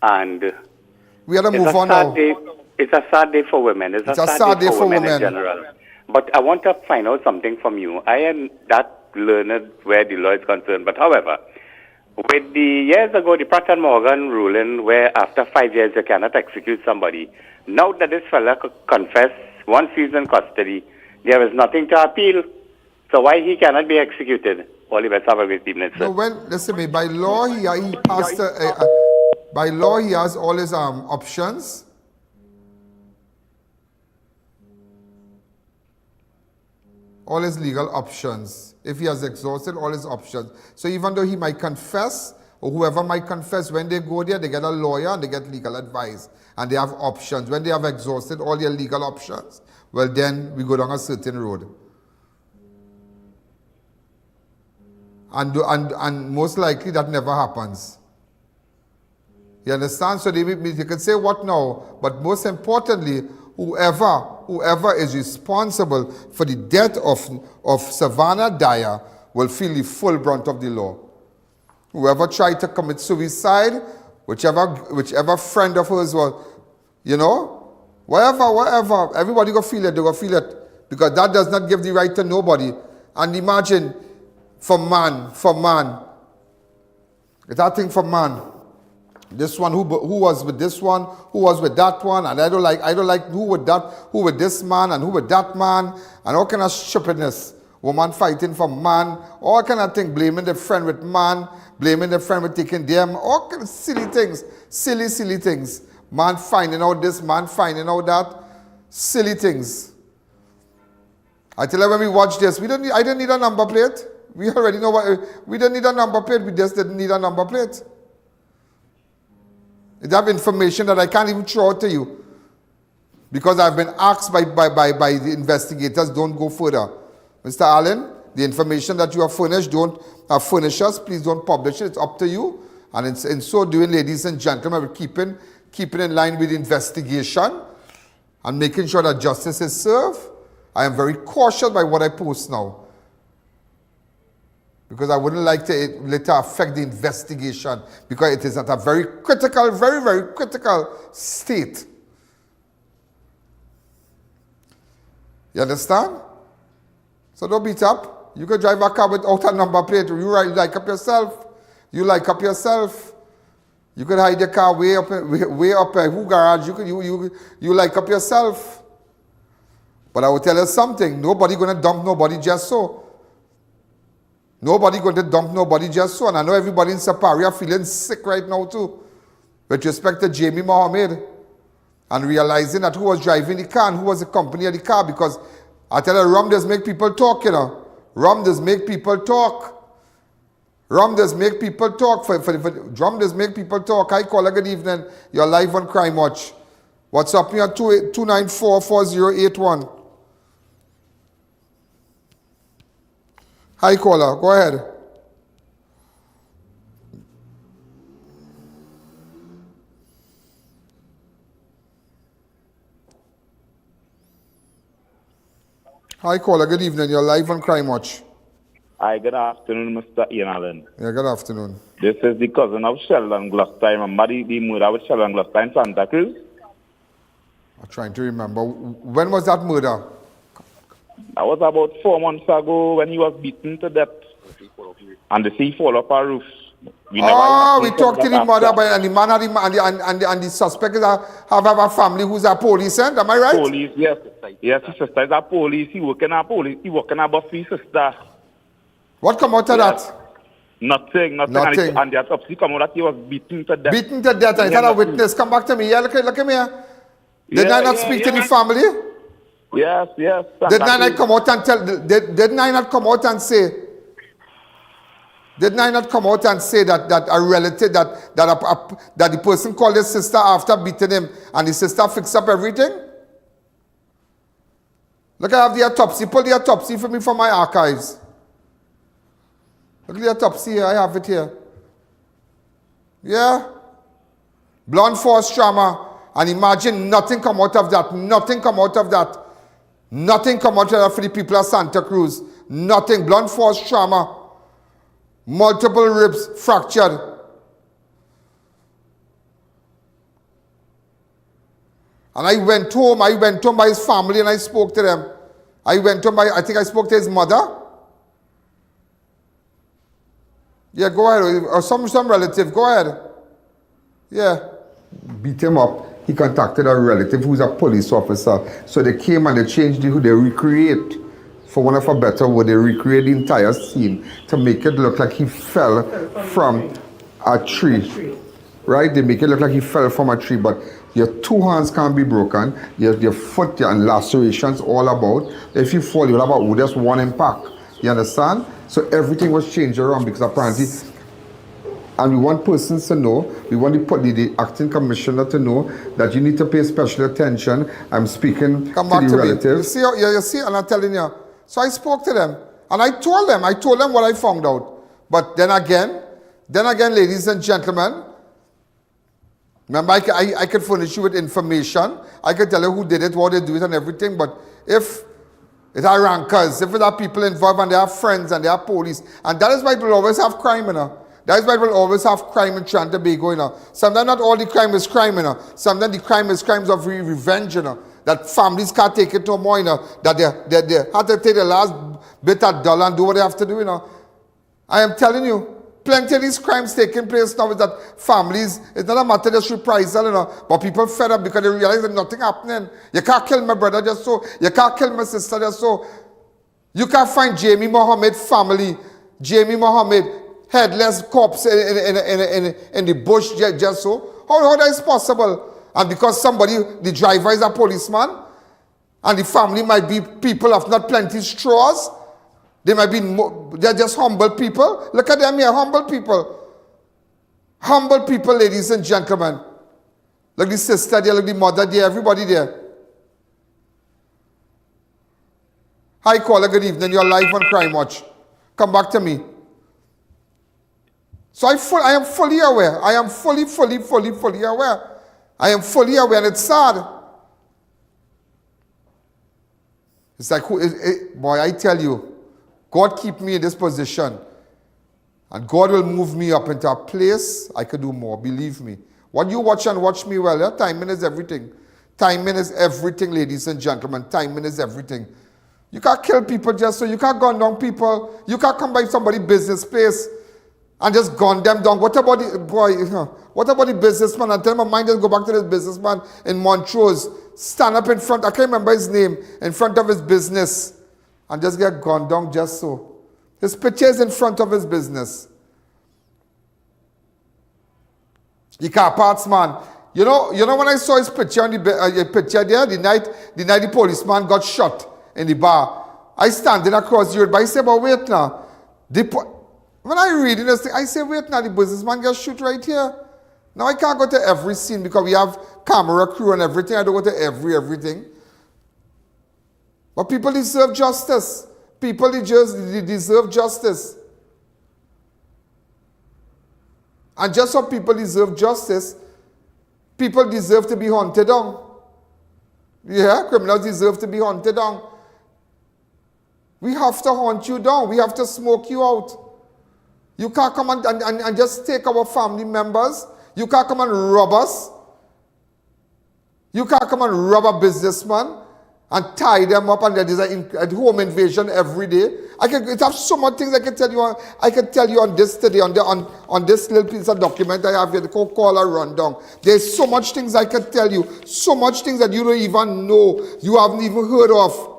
And we have to move on now. It's a sad day for women. It's a sad day for women in general. But I want to find out something from you. I am that learned where the law is concerned. But however, with the years ago, the Pratt & Morgan ruling where after 5 years you cannot execute somebody, now that this fella confessed, once he's in custody, there is nothing to appeal. So why he cannot be executed? All the best. Have a great evening, sir. No, listen to me. By law, he has to, by law, he has all his options. All his legal options. If he has exhausted all his options. So even though he might confess, or whoever might confess, when they go there, they get a lawyer and they get legal advice. And they have options. When they have exhausted all their legal options, well then we go down a certain road. And most likely that never happens. You understand? So you can say what now, but most importantly, whoever is responsible for the death of Savanna Dyer will feel the full brunt of the law. Whoever tried to commit suicide, whichever friend of hers was, you know, whatever, everybody go feel it, they go feel it. Because that does not give the right to nobody. And imagine, for man, that thing for man. This one who was with this one, who was with that one, and I don't like who with this man and who with that man, and all kind of stupidness. Woman fighting for man, all kind of thing, blaming the friend with man, blaming the friend with taking them, all kind of silly things, silly things. Man finding out this, man finding out that, silly things. I tell you, when we watch this, I didn't need a number plate. We already know we didn't need a number plate, we just didn't need a number plate. They have information that I can't even throw out to you. Because I've been asked by the investigators, don't go further. Mr. Allen, the information that you have furnished, don't furnish us. Please don't publish it. It's up to you. And in so doing, ladies and gentlemen, we're keeping in line with the investigation. and making sure that justice is served. I am very cautious by what I post now, because I wouldn't like to let it affect the investigation, because it is at a very critical, very, very critical state. You understand? So don't beat up. You can drive a car without a number plate. You like up yourself. You like up yourself. You could hide your car way up who garage. You like up yourself. But I will tell you something. Nobody gonna dump nobody just so. Nobody going to dump nobody just so. And I know everybody in Siparia feeling sick right now too, with respect to Jamie Mohammed, and realizing that who was driving the car and who was the company of the car. Because I tell you, rum does make people talk, you know. Rum does make people talk. Rum does make people talk. Rum does make people talk. Hi, caller, good evening. You're live on Crime Watch. What's up here? 294-4081. Hi, caller. Go ahead. Hi, caller. Good evening. You're live on Crime Watch. Hi, good afternoon, Mr. I.A.N. Yeah, good afternoon. This is the cousin of Sheldon Gloucester. Remember the murder with Sheldon Gloucester in Santa Cruz? I'm trying to remember. When was that murder? That was about 4 months ago when he was beaten to death. And the sea fall off our roof. We talked to the mother, and the man had and the suspect have a family who's a police, am I right? Police, yes. Yes, his sister is a police. He work in a police. He work in a bus for his sister. What come out of that? Nothing. And the autopsy come out that he was beaten to death. Beaten to death, and he had a witness. Come back to me. Yeah, look at me here. Did I not speak to the family? Yes. Did I not come out and tell? Didn't I not come out and say? Didn't I not come out and say that a relative, that the person called his sister after beating him, and the sister fixed up everything? Look, I have the autopsy. Pull the autopsy for me from my archives. Look at the autopsy here. I have it here. Yeah? Blunt force trauma. And imagine nothing come out of that. Nothing come out of that. Nothing come out of that for the people of Santa Cruz. Nothing. Blunt force trauma. Multiple ribs fractured. And I went home by his family and I spoke to them. I think I spoke to his mother. Yeah, go ahead. Or some relative, go ahead. Yeah. Beat him up. He contacted a relative who's a police officer. So they came and they changed they recreate. For one of a better word, they recreate the entire scene to make it look like he fell from a tree. Right? They make it look like he fell from a tree, but your 2 hands can't be broken. Your foot and lacerations all about. If you fall, you'll have just one impact. You understand? So everything was changed around because apparently, and we want persons to know, we want the acting commissioner to know that you need to pay special attention. I'm speaking to the relatives. You see, and I'm telling you. So I spoke to them, and I told them what I found out. But then again, ladies and gentlemen, remember I could furnish you with information. I could tell you who did it, what they do it, and everything. But if it are rankers, if it are people involved and they are friends and they are police, and that is why we'll always have crime, you know. That is why we'll always have crime in Trinidad and Tobago, you know. Sometimes not all the crime is crime, you know. Sometimes the crime is crimes of revenge, you know. That families can't take it no more, you know. That they have to take the last bit of dollar and do what they have to do, you know. I am telling you, plenty of these crimes taking place now is that families, it's not a matter of just reprisal, you know, but people fed up because they realize that nothing happening. You can't kill my brother just so. You can't kill my sister just so. You can't find Jamie Mohammed family, Jamie Mohammed headless corpse in the bush just so. How that is possible? And because the driver is a policeman, and the family might be people of not plenty straws, they're just humble people. Look at them here, humble people. Humble people, ladies and gentlemen. Look the sister there, look the mother there, everybody there. Hi, caller, good evening. You're live on Crime Watch. Come back to me. So I am fully aware. I am fully aware. I am fully aware, and it's sad. It's like, boy, I tell you, God keep me in this position. And God will move me up into a place I could do more, believe me. What you watch and watch me well, timing is everything. Timing is everything, ladies and gentlemen. Timing is everything. You can't kill people just so. You can't gun down people. You can't come by somebody's business place and just gun them down. What about the businessman? And tell my mind just go back to this businessman in Montrose. Stand up in front, I can't remember his name, in front of his business and just get gunned down just so. His picture is in front of his business. The car parts man. You know when I saw his picture on the picture there, the night the policeman got shot in the bar, I standing across the road, but I say, but wait now. When I read this thing, I say, wait now, the businessman got shot right here. Now I can't go to every scene because we have camera crew and everything. I don't go to everything. But people deserve justice. People deserve justice. And just so people deserve justice, people deserve to be hunted down. Yeah, criminals deserve to be hunted down. We have to hunt you down. We have to smoke you out. You can't come and just take our family members. You can't come and rob us. You can't come and rob a businessman and tie them up, and there is a home invasion every day. It have so much things I can tell you on. I can tell you on this today, on this little piece of document I have here, the call a rundown. There's so much things I can tell you, so much things that you don't even know, you haven't even heard of.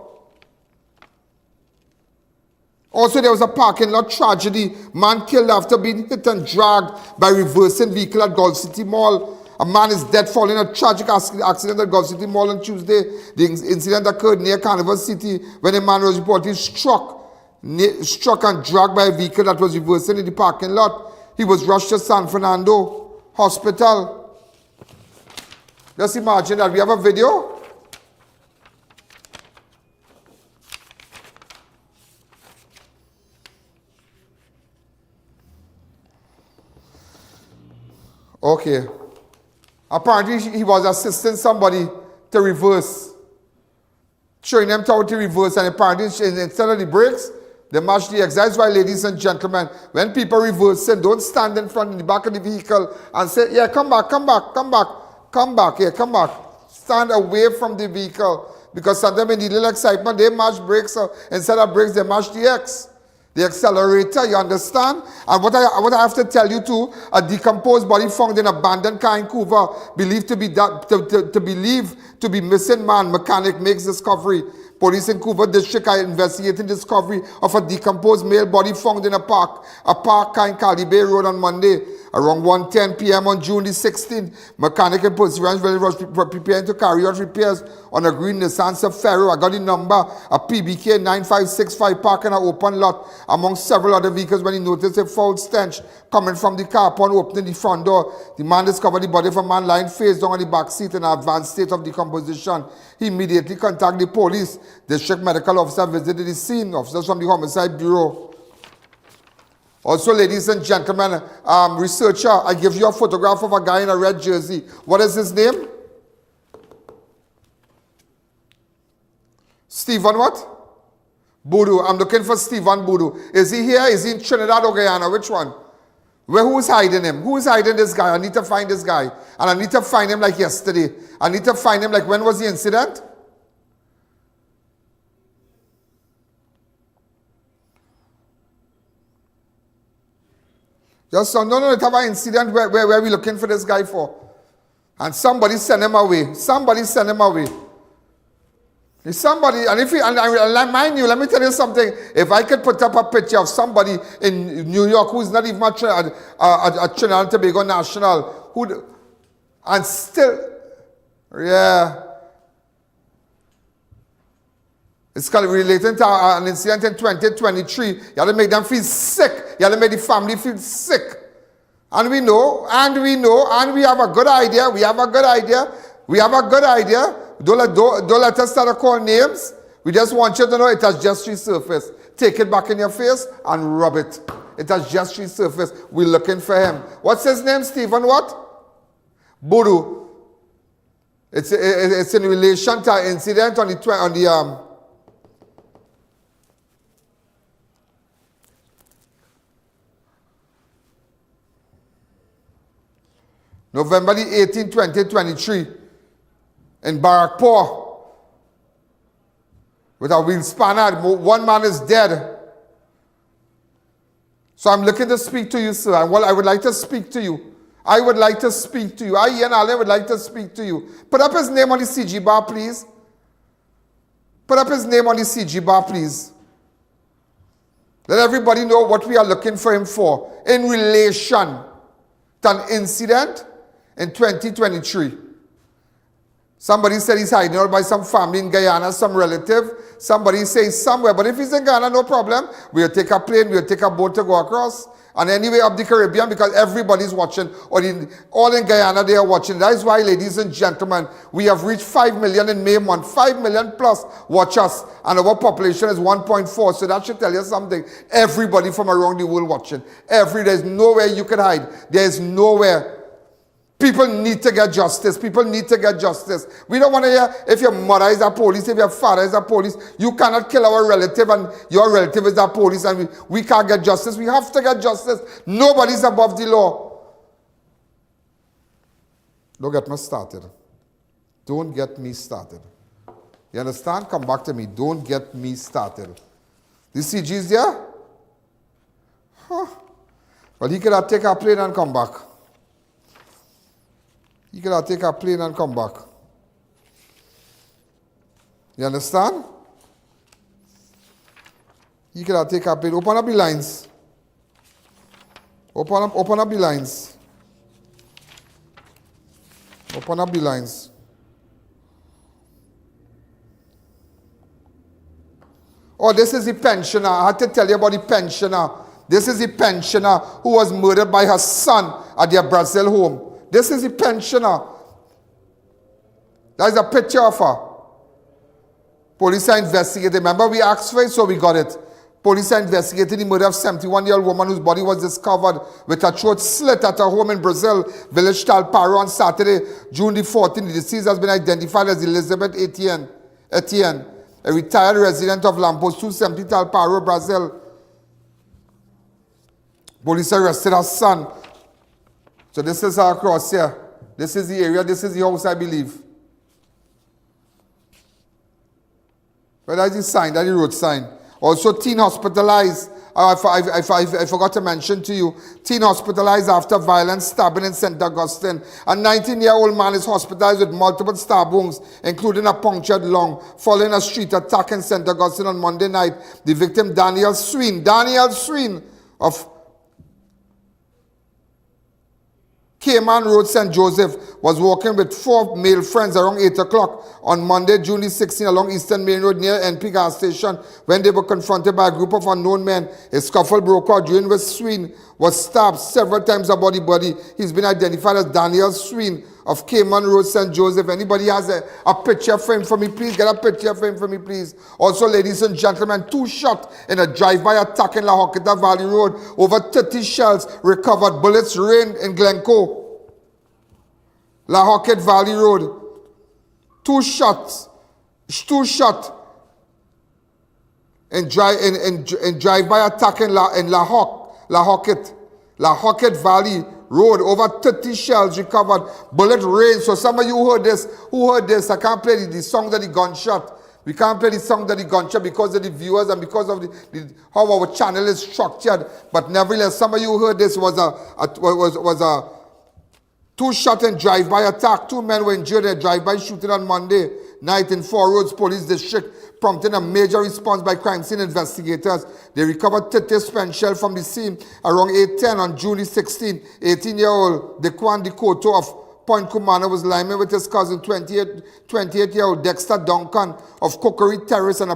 Also, there was a parking lot tragedy. Man killed after being hit and dragged by reversing vehicle at Gulf City Mall. A man is dead following a tragic accident at Gulf City Mall on Tuesday. The incident occurred near Carnival City when a man was reportedly struck and dragged by a vehicle that was reversing in the parking lot. He was rushed to San Fernando Hospital. Just imagine that. We have a video. Okay. Apparently, he was assisting somebody to reverse. Showing them how to reverse, and apparently, instead of the brakes, they mashed the exits. That's why, ladies and gentlemen, when people reverse, don't stand in front in the back of the vehicle and say, yeah, come back, yeah, come back. Stand away from the vehicle. Because sometimes in the little excitement, they mash brakes. So instead of brakes, they mash the accelerator, you understand? And what I have to tell you too, a decomposed body found in abandoned car in Vancouver, believed to be missing man. Mechanic makes discovery. Police in Vancouver district are investigating discovery of a decomposed male body found in a park car in Cali Bay Road on Monday. Around 1:10 p.m. on June the 16th, mechanic and Perseverance was preparing to carry out repairs on a green Nissan Safari. I got the number, a PBK 9565 parked in an open lot among several other vehicles when he noticed a foul stench coming from the car. Upon opening the front door, the man discovered the body of a man lying face down on the back seat in an advanced state of decomposition. He immediately contacted the police. District medical officer visited the scene. Officers from the Homicide Bureau. Also, ladies and gentlemen, researcher, I give you a photograph of a guy in a red jersey. What is his name? Stephen what? Budoo. I'm looking for Stephen Budoo. Is he here? Is he in Trinidad or Guyana? Which one? Who's hiding him? Who is hiding this guy? I need to find this guy. And I need to find him like yesterday. I need to find him like when was the incident? Just no, it have an incident where we're looking for this guy for. And somebody send him away. Somebody send him away. If somebody, and mind you, let me tell you something. If I could put up a picture of somebody in New York who's not even a Trinidad and Tobago national, and still, yeah. It's related to an incident in 2023. You have to make them feel sick. You have to make the family feel sick. And we know, and we have a good idea. We have a good idea. Don't let us start to call names. We just want you to know it has just resurfaced. Take it back in your face and rub it. It has just resurfaced. We're looking for him. What's his name, Stephen what? Budoo. It's in relation to an incident on the November the 18th, 2023, in Barakpur, with a wheel spanner. One man is dead. So I'm looking to speak to you, sir. And I would like to speak to you. I would like to speak to you. I.A.N. would like to speak to you. Put up his name on the CG bar, please. Put up his name on the CG bar, please. Let everybody know what we are looking for him for in relation to an incident in 2023. Somebody said he's hiding out by some family in Guyana, some relative. Somebody says somewhere. But if he's in Guyana, no problem. We'll take a plane, we'll take a boat to go across. And anyway, up the Caribbean, because everybody's watching. All in Guyana, they are watching. That is why, ladies and gentlemen, we have reached 5 million in May month. 5 million plus watch us. And our population is 1.4. So that should tell you something. Everybody from around the world watching. There's nowhere you can hide. There's nowhere. People need to get justice. People need to get justice. We don't want to hear if your mother is a police, if your father is a police. You cannot kill our relative and your relative is a police and we can't get justice. We have to get justice. Nobody's above the law. Don't get me started. Don't get me started. You understand? Come back to me. Don't get me started. The CG is there? Huh. Well, he could have taken a plane and come back. He could have taken a plane and come back. You understand? He could have taken a plane. Open up the lines. Open up the lines. Open up the lines. Oh, this is the pensioner. I had to tell you about the pensioner. This is the pensioner who was murdered by her son at their Brazil home. This is the pensioner. That is a picture of her. Police are investigating. Remember, we asked for it, so we got it. Police are investigating the murder of 71-year-old woman whose body was discovered with her throat slit at her home in Brazil, village Talparo, on Saturday, June the 14th. The deceased has been identified as Elizabeth Etienne, a retired resident of Lampos 270 Talparo, Brazil. Police arrested her son. So this is her across here. This is the area. This is the house, I believe. But that's the sign. That's the road sign. Also, teen hospitalized. I forgot to mention to you. Teen hospitalized after violent stabbing in St. Augustine. A 19-year-old man is hospitalized with multiple stab wounds, including a punctured lung, following a street attack in St. Augustine on Monday night. The victim, Daniel Sween of Cayman Road, St. Joseph, was walking with 4 male friends around 8 o'clock on Monday, June 16, along Eastern Main Road near NP gas station when they were confronted by a group of unknown men. A scuffle broke out, during which Sween was stabbed several times about the body. He's been identified as Daniel Sween of Cayman Road, St. Joseph. Anybody has a picture frame for me, please? Get a picture frame for me, please. Also, ladies and gentlemen, 2 shot in a drive-by attack in La Joqueta Valley Road. Over 30 shells recovered. Bullets rained in Glencoe. La Joqueta Valley Road. 2 shots in drive-by attack in La Joqueta Valley Road. Over 30 shells recovered. Bullet rain. So some of you heard this. Who heard this? I can't play the song that the gunshot. We can't play the song that the gunshot because of the viewers and because of how our channel is structured. But nevertheless, some of you heard this was a 2-shot and drive-by attack. 2 men were injured in a drive-by shooting on Monday night in 4 Roads Police District, prompting a major response by crime scene investigators. They recovered 30 spent shell from the scene around 8:10 on June 16. 18-year-old Dequan Decoto of Point Cumana was lineman with his cousin, 28-year-old Dexter Duncan of Cookery Terrace, and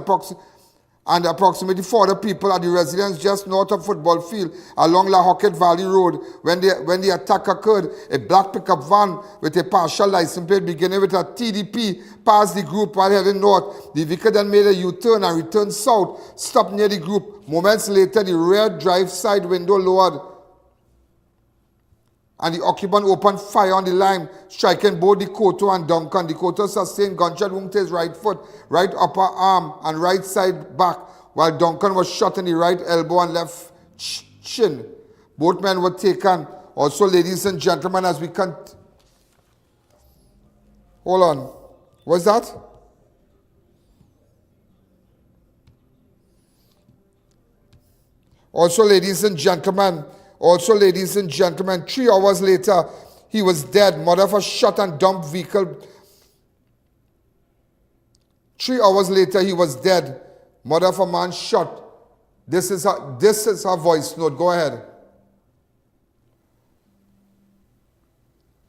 approximately 40 people at the residence just north of football field along La Joqueta Valley Road. When the attack occurred, a black pickup van with a partial license plate beginning with a TDP passed the group while heading north. The vehicle then made a U-turn and returned south, stopped near the group. Moments later, the rear drive side window lowered and the occupant opened fire on the line, striking both Decoto and Duncan. Decoto sustained gunshot wound to his right foot, right upper arm, and right side back, while Duncan was shot in the right elbow and left chin. Both men were taken. Also, ladies and gentlemen, as we Hold on. What's that? Also, ladies and gentlemen, 3 hours later, he was dead. Murder of a shot and dump vehicle. 3 hours later, he was dead. Murder of a man shot. This is her voice note. Go ahead.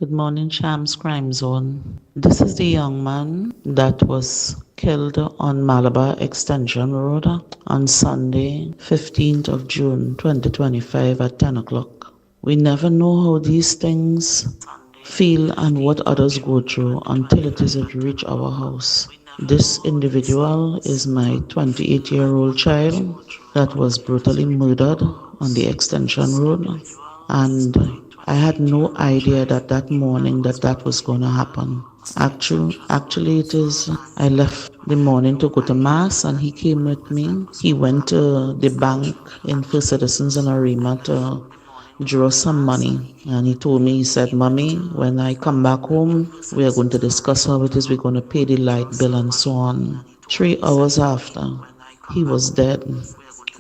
Good morning, Shams Crime Zone. This is the young man that was killed on Malabar Extension Road on Sunday, 15th of June, 2025 at 10 o'clock. We never know how these things feel and what others go through until it is reach our house. This individual is my 28-year-old child that was brutally murdered on the Extension Road, and I had no idea that morning that was going to happen. Actually it is, I left the morning to go to Mass and he came with me. He went to the bank in First Citizens in Arima to draw some money. And he told me, he said, Mommy, when I come back home, we are going to discuss how it is we're going to pay the light bill and so on. 3 hours after, he was dead.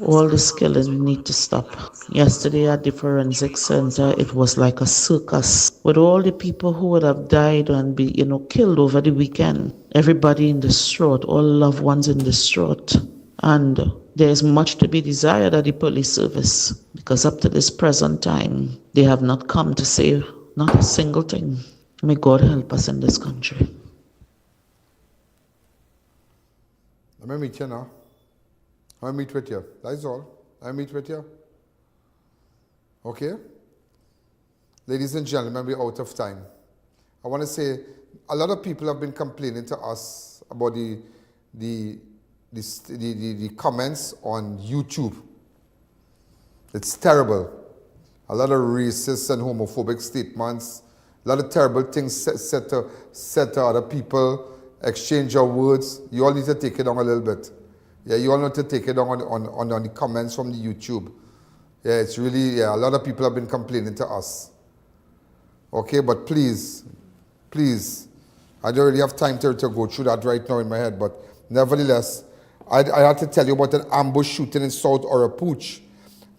All this killing need to stop. Yesterday at the forensic center, it was like a circus with all the people who would have died and be, killed over the weekend. Everybody in distraught, all loved ones in distraught. And there is much to be desired at the police service because up to this present time, they have not come to say not a single thing. May God help us in this country. Let me meet you now. I meet with you. That's all. I meet with you. Okay? Ladies and gentlemen, we're out of time. I want to say a lot of people have been complaining to us about the comments on YouTube. It's terrible. A lot of racist and homophobic statements. A lot of terrible things said to other people. Exchange of words. You all need to take it down a little bit. Yeah, you all need to take it on the comments from the YouTube. Yeah, it's really, a lot of people have been complaining to us. Okay, but please, I don't really have time to go through that right now in my head, but nevertheless, I had to tell you about an ambush shooting in South Orapooch.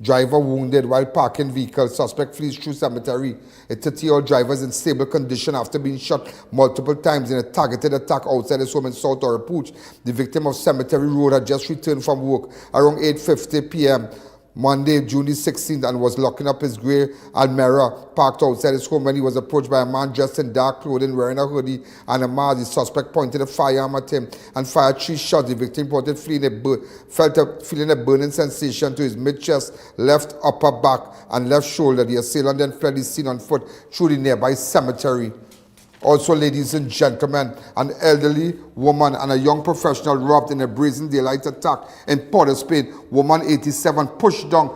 Driver wounded while parking vehicle. Suspect flees through cemetery. A 30-year-old driver is in stable condition after being shot multiple times in a targeted attack outside his home in South Orapooch. The victim of Cemetery Road had just returned from work around 8:50 p.m. Monday, June the 16th, and was locking up his grey Almera parked outside his home when he was approached by a man dressed in dark clothing, wearing a hoodie and a mask. The suspect pointed a firearm at him and fired 3 shots. The victim reported feeling a burning sensation to his mid-chest, left upper back, and left shoulder. The assailant then fled the scene on foot through the nearby cemetery. Also, ladies and gentlemen, an elderly woman and a young professional robbed in a brazen daylight attack in Port of Spain. Woman 87 pushed down,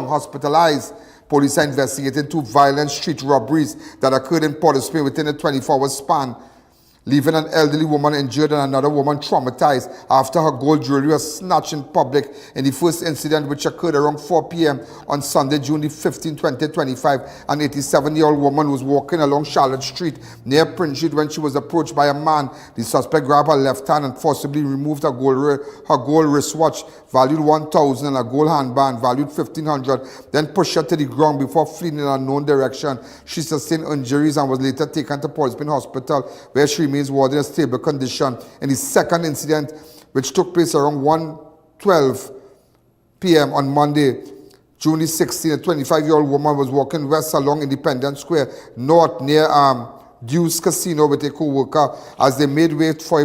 hospitalized. Police are investigating 2 violent street robberies that occurred in Port of Spain within a 24-hour span, leaving an elderly woman injured and another woman traumatized after her gold jewelry was snatched in public in the first incident, which occurred around 4 p.m. on Sunday, June the 15th, 2025. An 87-year-old woman was walking along Charlotte Street near Prince Street when she was approached by a man. The suspect grabbed her left hand and forcibly removed her gold wristwatch valued $1,000 and a gold handband valued $1,500, then pushed her to the ground before fleeing in an unknown direction. She sustained injuries and was later taken to Port of Spain Hospital, where she remains in a stable condition. In the second incident, which took place around 1:12 p.m. on Monday, June 16, a 25-year-old woman was walking west along Independence Square, north near Deuce Casino with a co-worker. As they made way for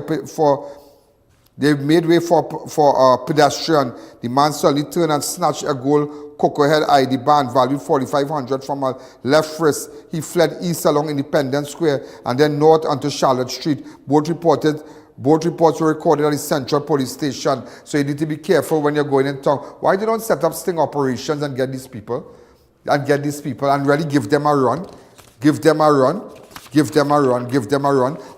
a pedestrian, the man suddenly turned and snatched a gold cocoa head ID band valued $4,500 from her left wrist. He fled east along Independence Square and then north onto Charlotte Street. Both reports were recorded at the Central Police Station. So you need to be careful when you're going in town. Why they don't set up sting operations and get these people and really give them a run? Give them a run.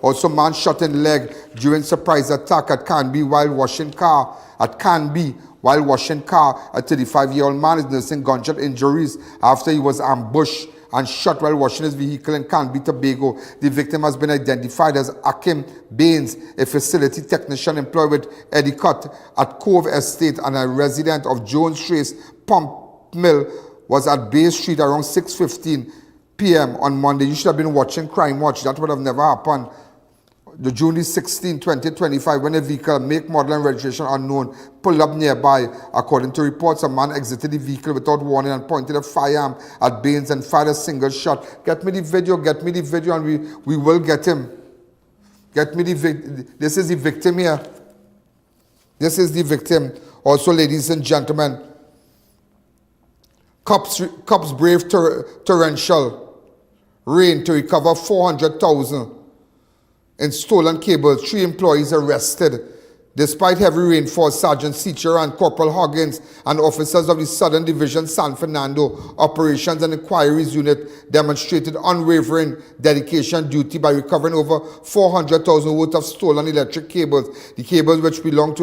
Also, man shot in leg during surprise attack at Canby while washing car. A 35-year-old man is nursing gunshot injuries after he was ambushed and shot while washing his vehicle in Canby, Tobago. The victim has been identified as Akim Baines, a facility technician employed with Eddie Cutt at Cove Estate, and a resident of Jones Trace Pump Mill, was at Bay Street around 6:15 p.m. on Monday. You should have been watching Crime Watch. That would have never happened. The June 16, 2025, when a vehicle, make, model, and registration unknown, pulled up nearby. According to reports, a man exited the vehicle without warning and pointed a firearm at Baines and fired a single shot. Get me the video, and we will get him. Get me the victim. This is the victim here. This is the victim. Also, ladies and gentlemen, cops brave torrential rain to recover 400,000 in stolen cables. 3 employees arrested. Despite heavy rainfall, Sergeant Seacher and Corporal Hoggins and officers of the Southern Division San Fernando Operations and Inquiries Unit demonstrated unwavering dedication duty by recovering over 400,000 worth of stolen electric cables. The cables, which belongs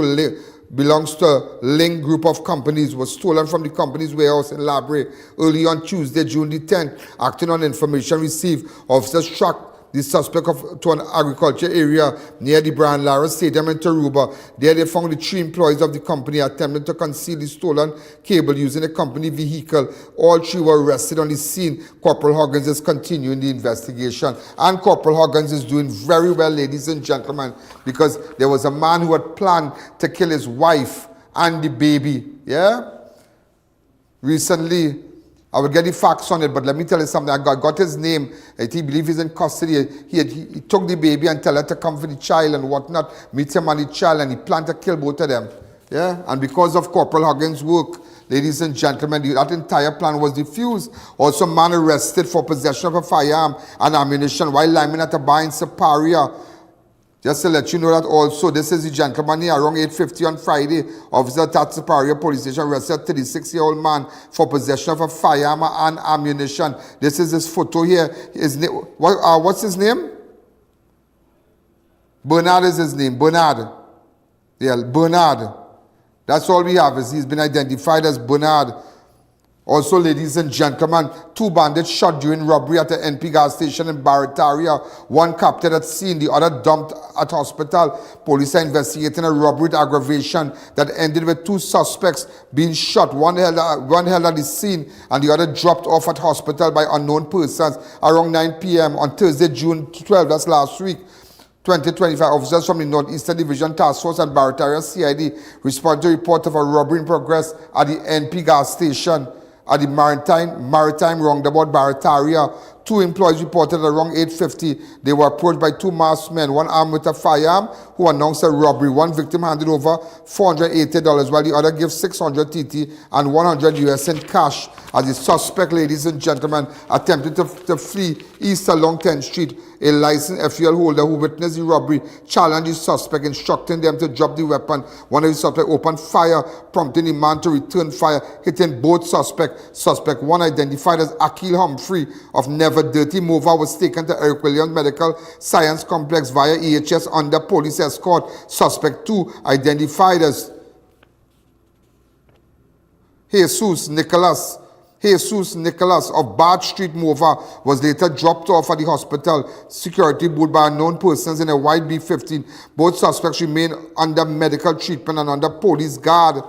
to Link Group of Companies, was stolen from the company's warehouse in Labre early on Tuesday, June the 10th. Acting on information received, officers tracked the suspect to an agriculture area near the Brian Lara Stadium in Taruba. There they found the 3 employees of the company attempting to conceal the stolen cable using a company vehicle. All 3 were arrested on the scene. Corporal Hoggins is continuing the investigation. And Corporal Hoggins is doing very well, ladies and gentlemen, because there was a man who had planned to kill his wife and the baby. Yeah? Recently, I will get the facts on it, but let me tell you something. I got his name. I believe he's in custody. He took the baby and tell her to come for the child and whatnot, meet him and the child, and he planned to kill both of them. Yeah? And because of Corporal Hoggins' work, ladies and gentlemen, that entire plan was defused. Also, man arrested for possession of a firearm and ammunition while liming at a bar in Siparia. Just to let you know that also, this is the gentleman here around 8:50 on Friday. Officer at Siparia Police Station arrested a 36-year-old man for possession of a firearm and ammunition. This is his photo here. His name, what's his name? Bernard is his name. Bernard. Yeah, Bernard. That's all we have. He's been identified as Bernard. Also, ladies and gentlemen, 2 bandits shot during robbery at the NP gas station in Barataria. One captured at scene, the other dumped at hospital. Police are investigating a robbery with aggravation that ended with 2 suspects being shot. One held at the scene and the other dropped off at hospital by unknown persons around 9 p.m. on Thursday, June 12, that's last week. 2025 officers from the Northeastern Division Task Force and Barataria CID responded to a report of a robbery in progress at the NP gas station at the Maritime Roundabout Barataria. 2 employees reported around 8:50. They were approached by 2 masked men, one armed with a firearm, who announced a robbery. One victim handed over $480, while the other gave 600 TT and 100 US in cash. As the suspect, ladies and gentlemen, attempted to flee east along 10th Street, a licensed FUL holder who witnessed the robbery challenged the suspect, instructing them to drop the weapon. One of the suspects opened fire, prompting the man to return fire, hitting both suspects. Suspect 1, identified as Akil Humphrey of Never Dirty Mova, was taken to Eric Williams Medical Science Complex via EHS under police escort. Suspect 2, identified as Jesus Nicholas of Bard Street, Mova, was later dropped off at the hospital security booth by unknown persons in a white B-15. Both suspects remain under medical treatment and under police guard.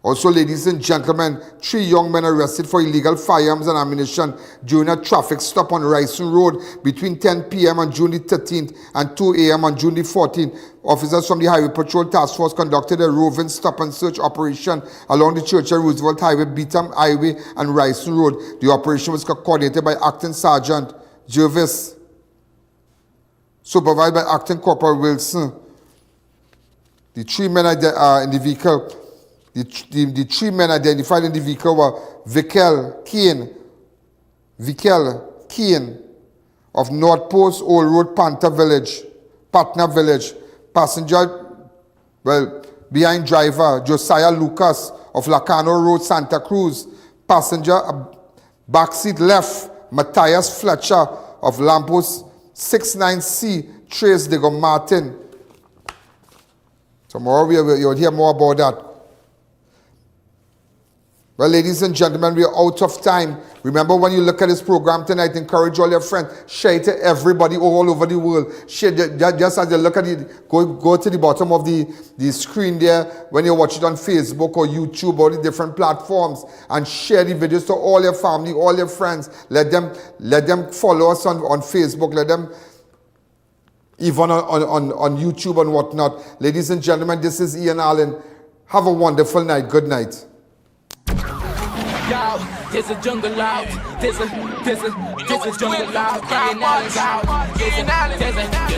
Also, ladies and gentlemen, 3 young men arrested for illegal firearms and ammunition during a traffic stop on Ryson Road between 10 p.m. on June the 13th and 2 a.m. on June the 14th. Officers from the Highway Patrol Task Force conducted a roving stop and search operation along the Churchill Roosevelt Highway, Beetham Highway, and Ryson Road. The operation was coordinated by Acting Sergeant Jervis, supervised by Acting Corporal Wilson. The 3 men in the vehicle. The 3 men identified in the vehicle were Vikel Keen of North Post, Old Road, Patna Village. Passenger, behind driver, Josiah Lucas of Lacano Road, Santa Cruz. Passenger, backseat left, Matthias Fletcher of Lampos 69C, Trace de Martin. Tomorrow you'll hear more about that. Well, ladies and gentlemen, we are out of time. Remember, when you look at this program tonight, encourage all your friends. Share it to everybody all over the world. Share just as you look at it, go to the bottom of the screen there when you watch it on Facebook or YouTube or the different platforms, and share the videos to all your family, all your friends. Let them follow us on Facebook. Let them even on YouTube and whatnot. Ladies and gentlemen, this is Ian Allen. Have a wonderful night. Good night. Yo, there's a jungle out. There's a jungle out. There's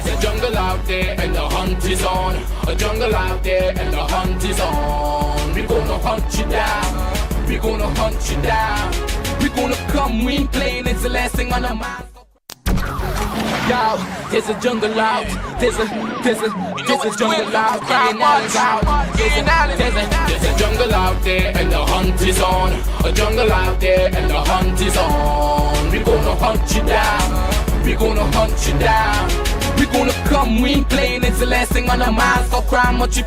a jungle out there and the hunt is on. A jungle out there and the hunt is on. We gonna hunt you down. We gonna hunt you down. We gonna come, we ain't playing. It's the last thing on our mind. Yo, there's a jungle out. There's a jungle out. There's a jungle out there and the hunt is on. A jungle out there and the hunt is on. We gonna hunt you down. We gonna hunt you down. We gonna come, we ain't playing. It's the last thing on our minds. For crime, what you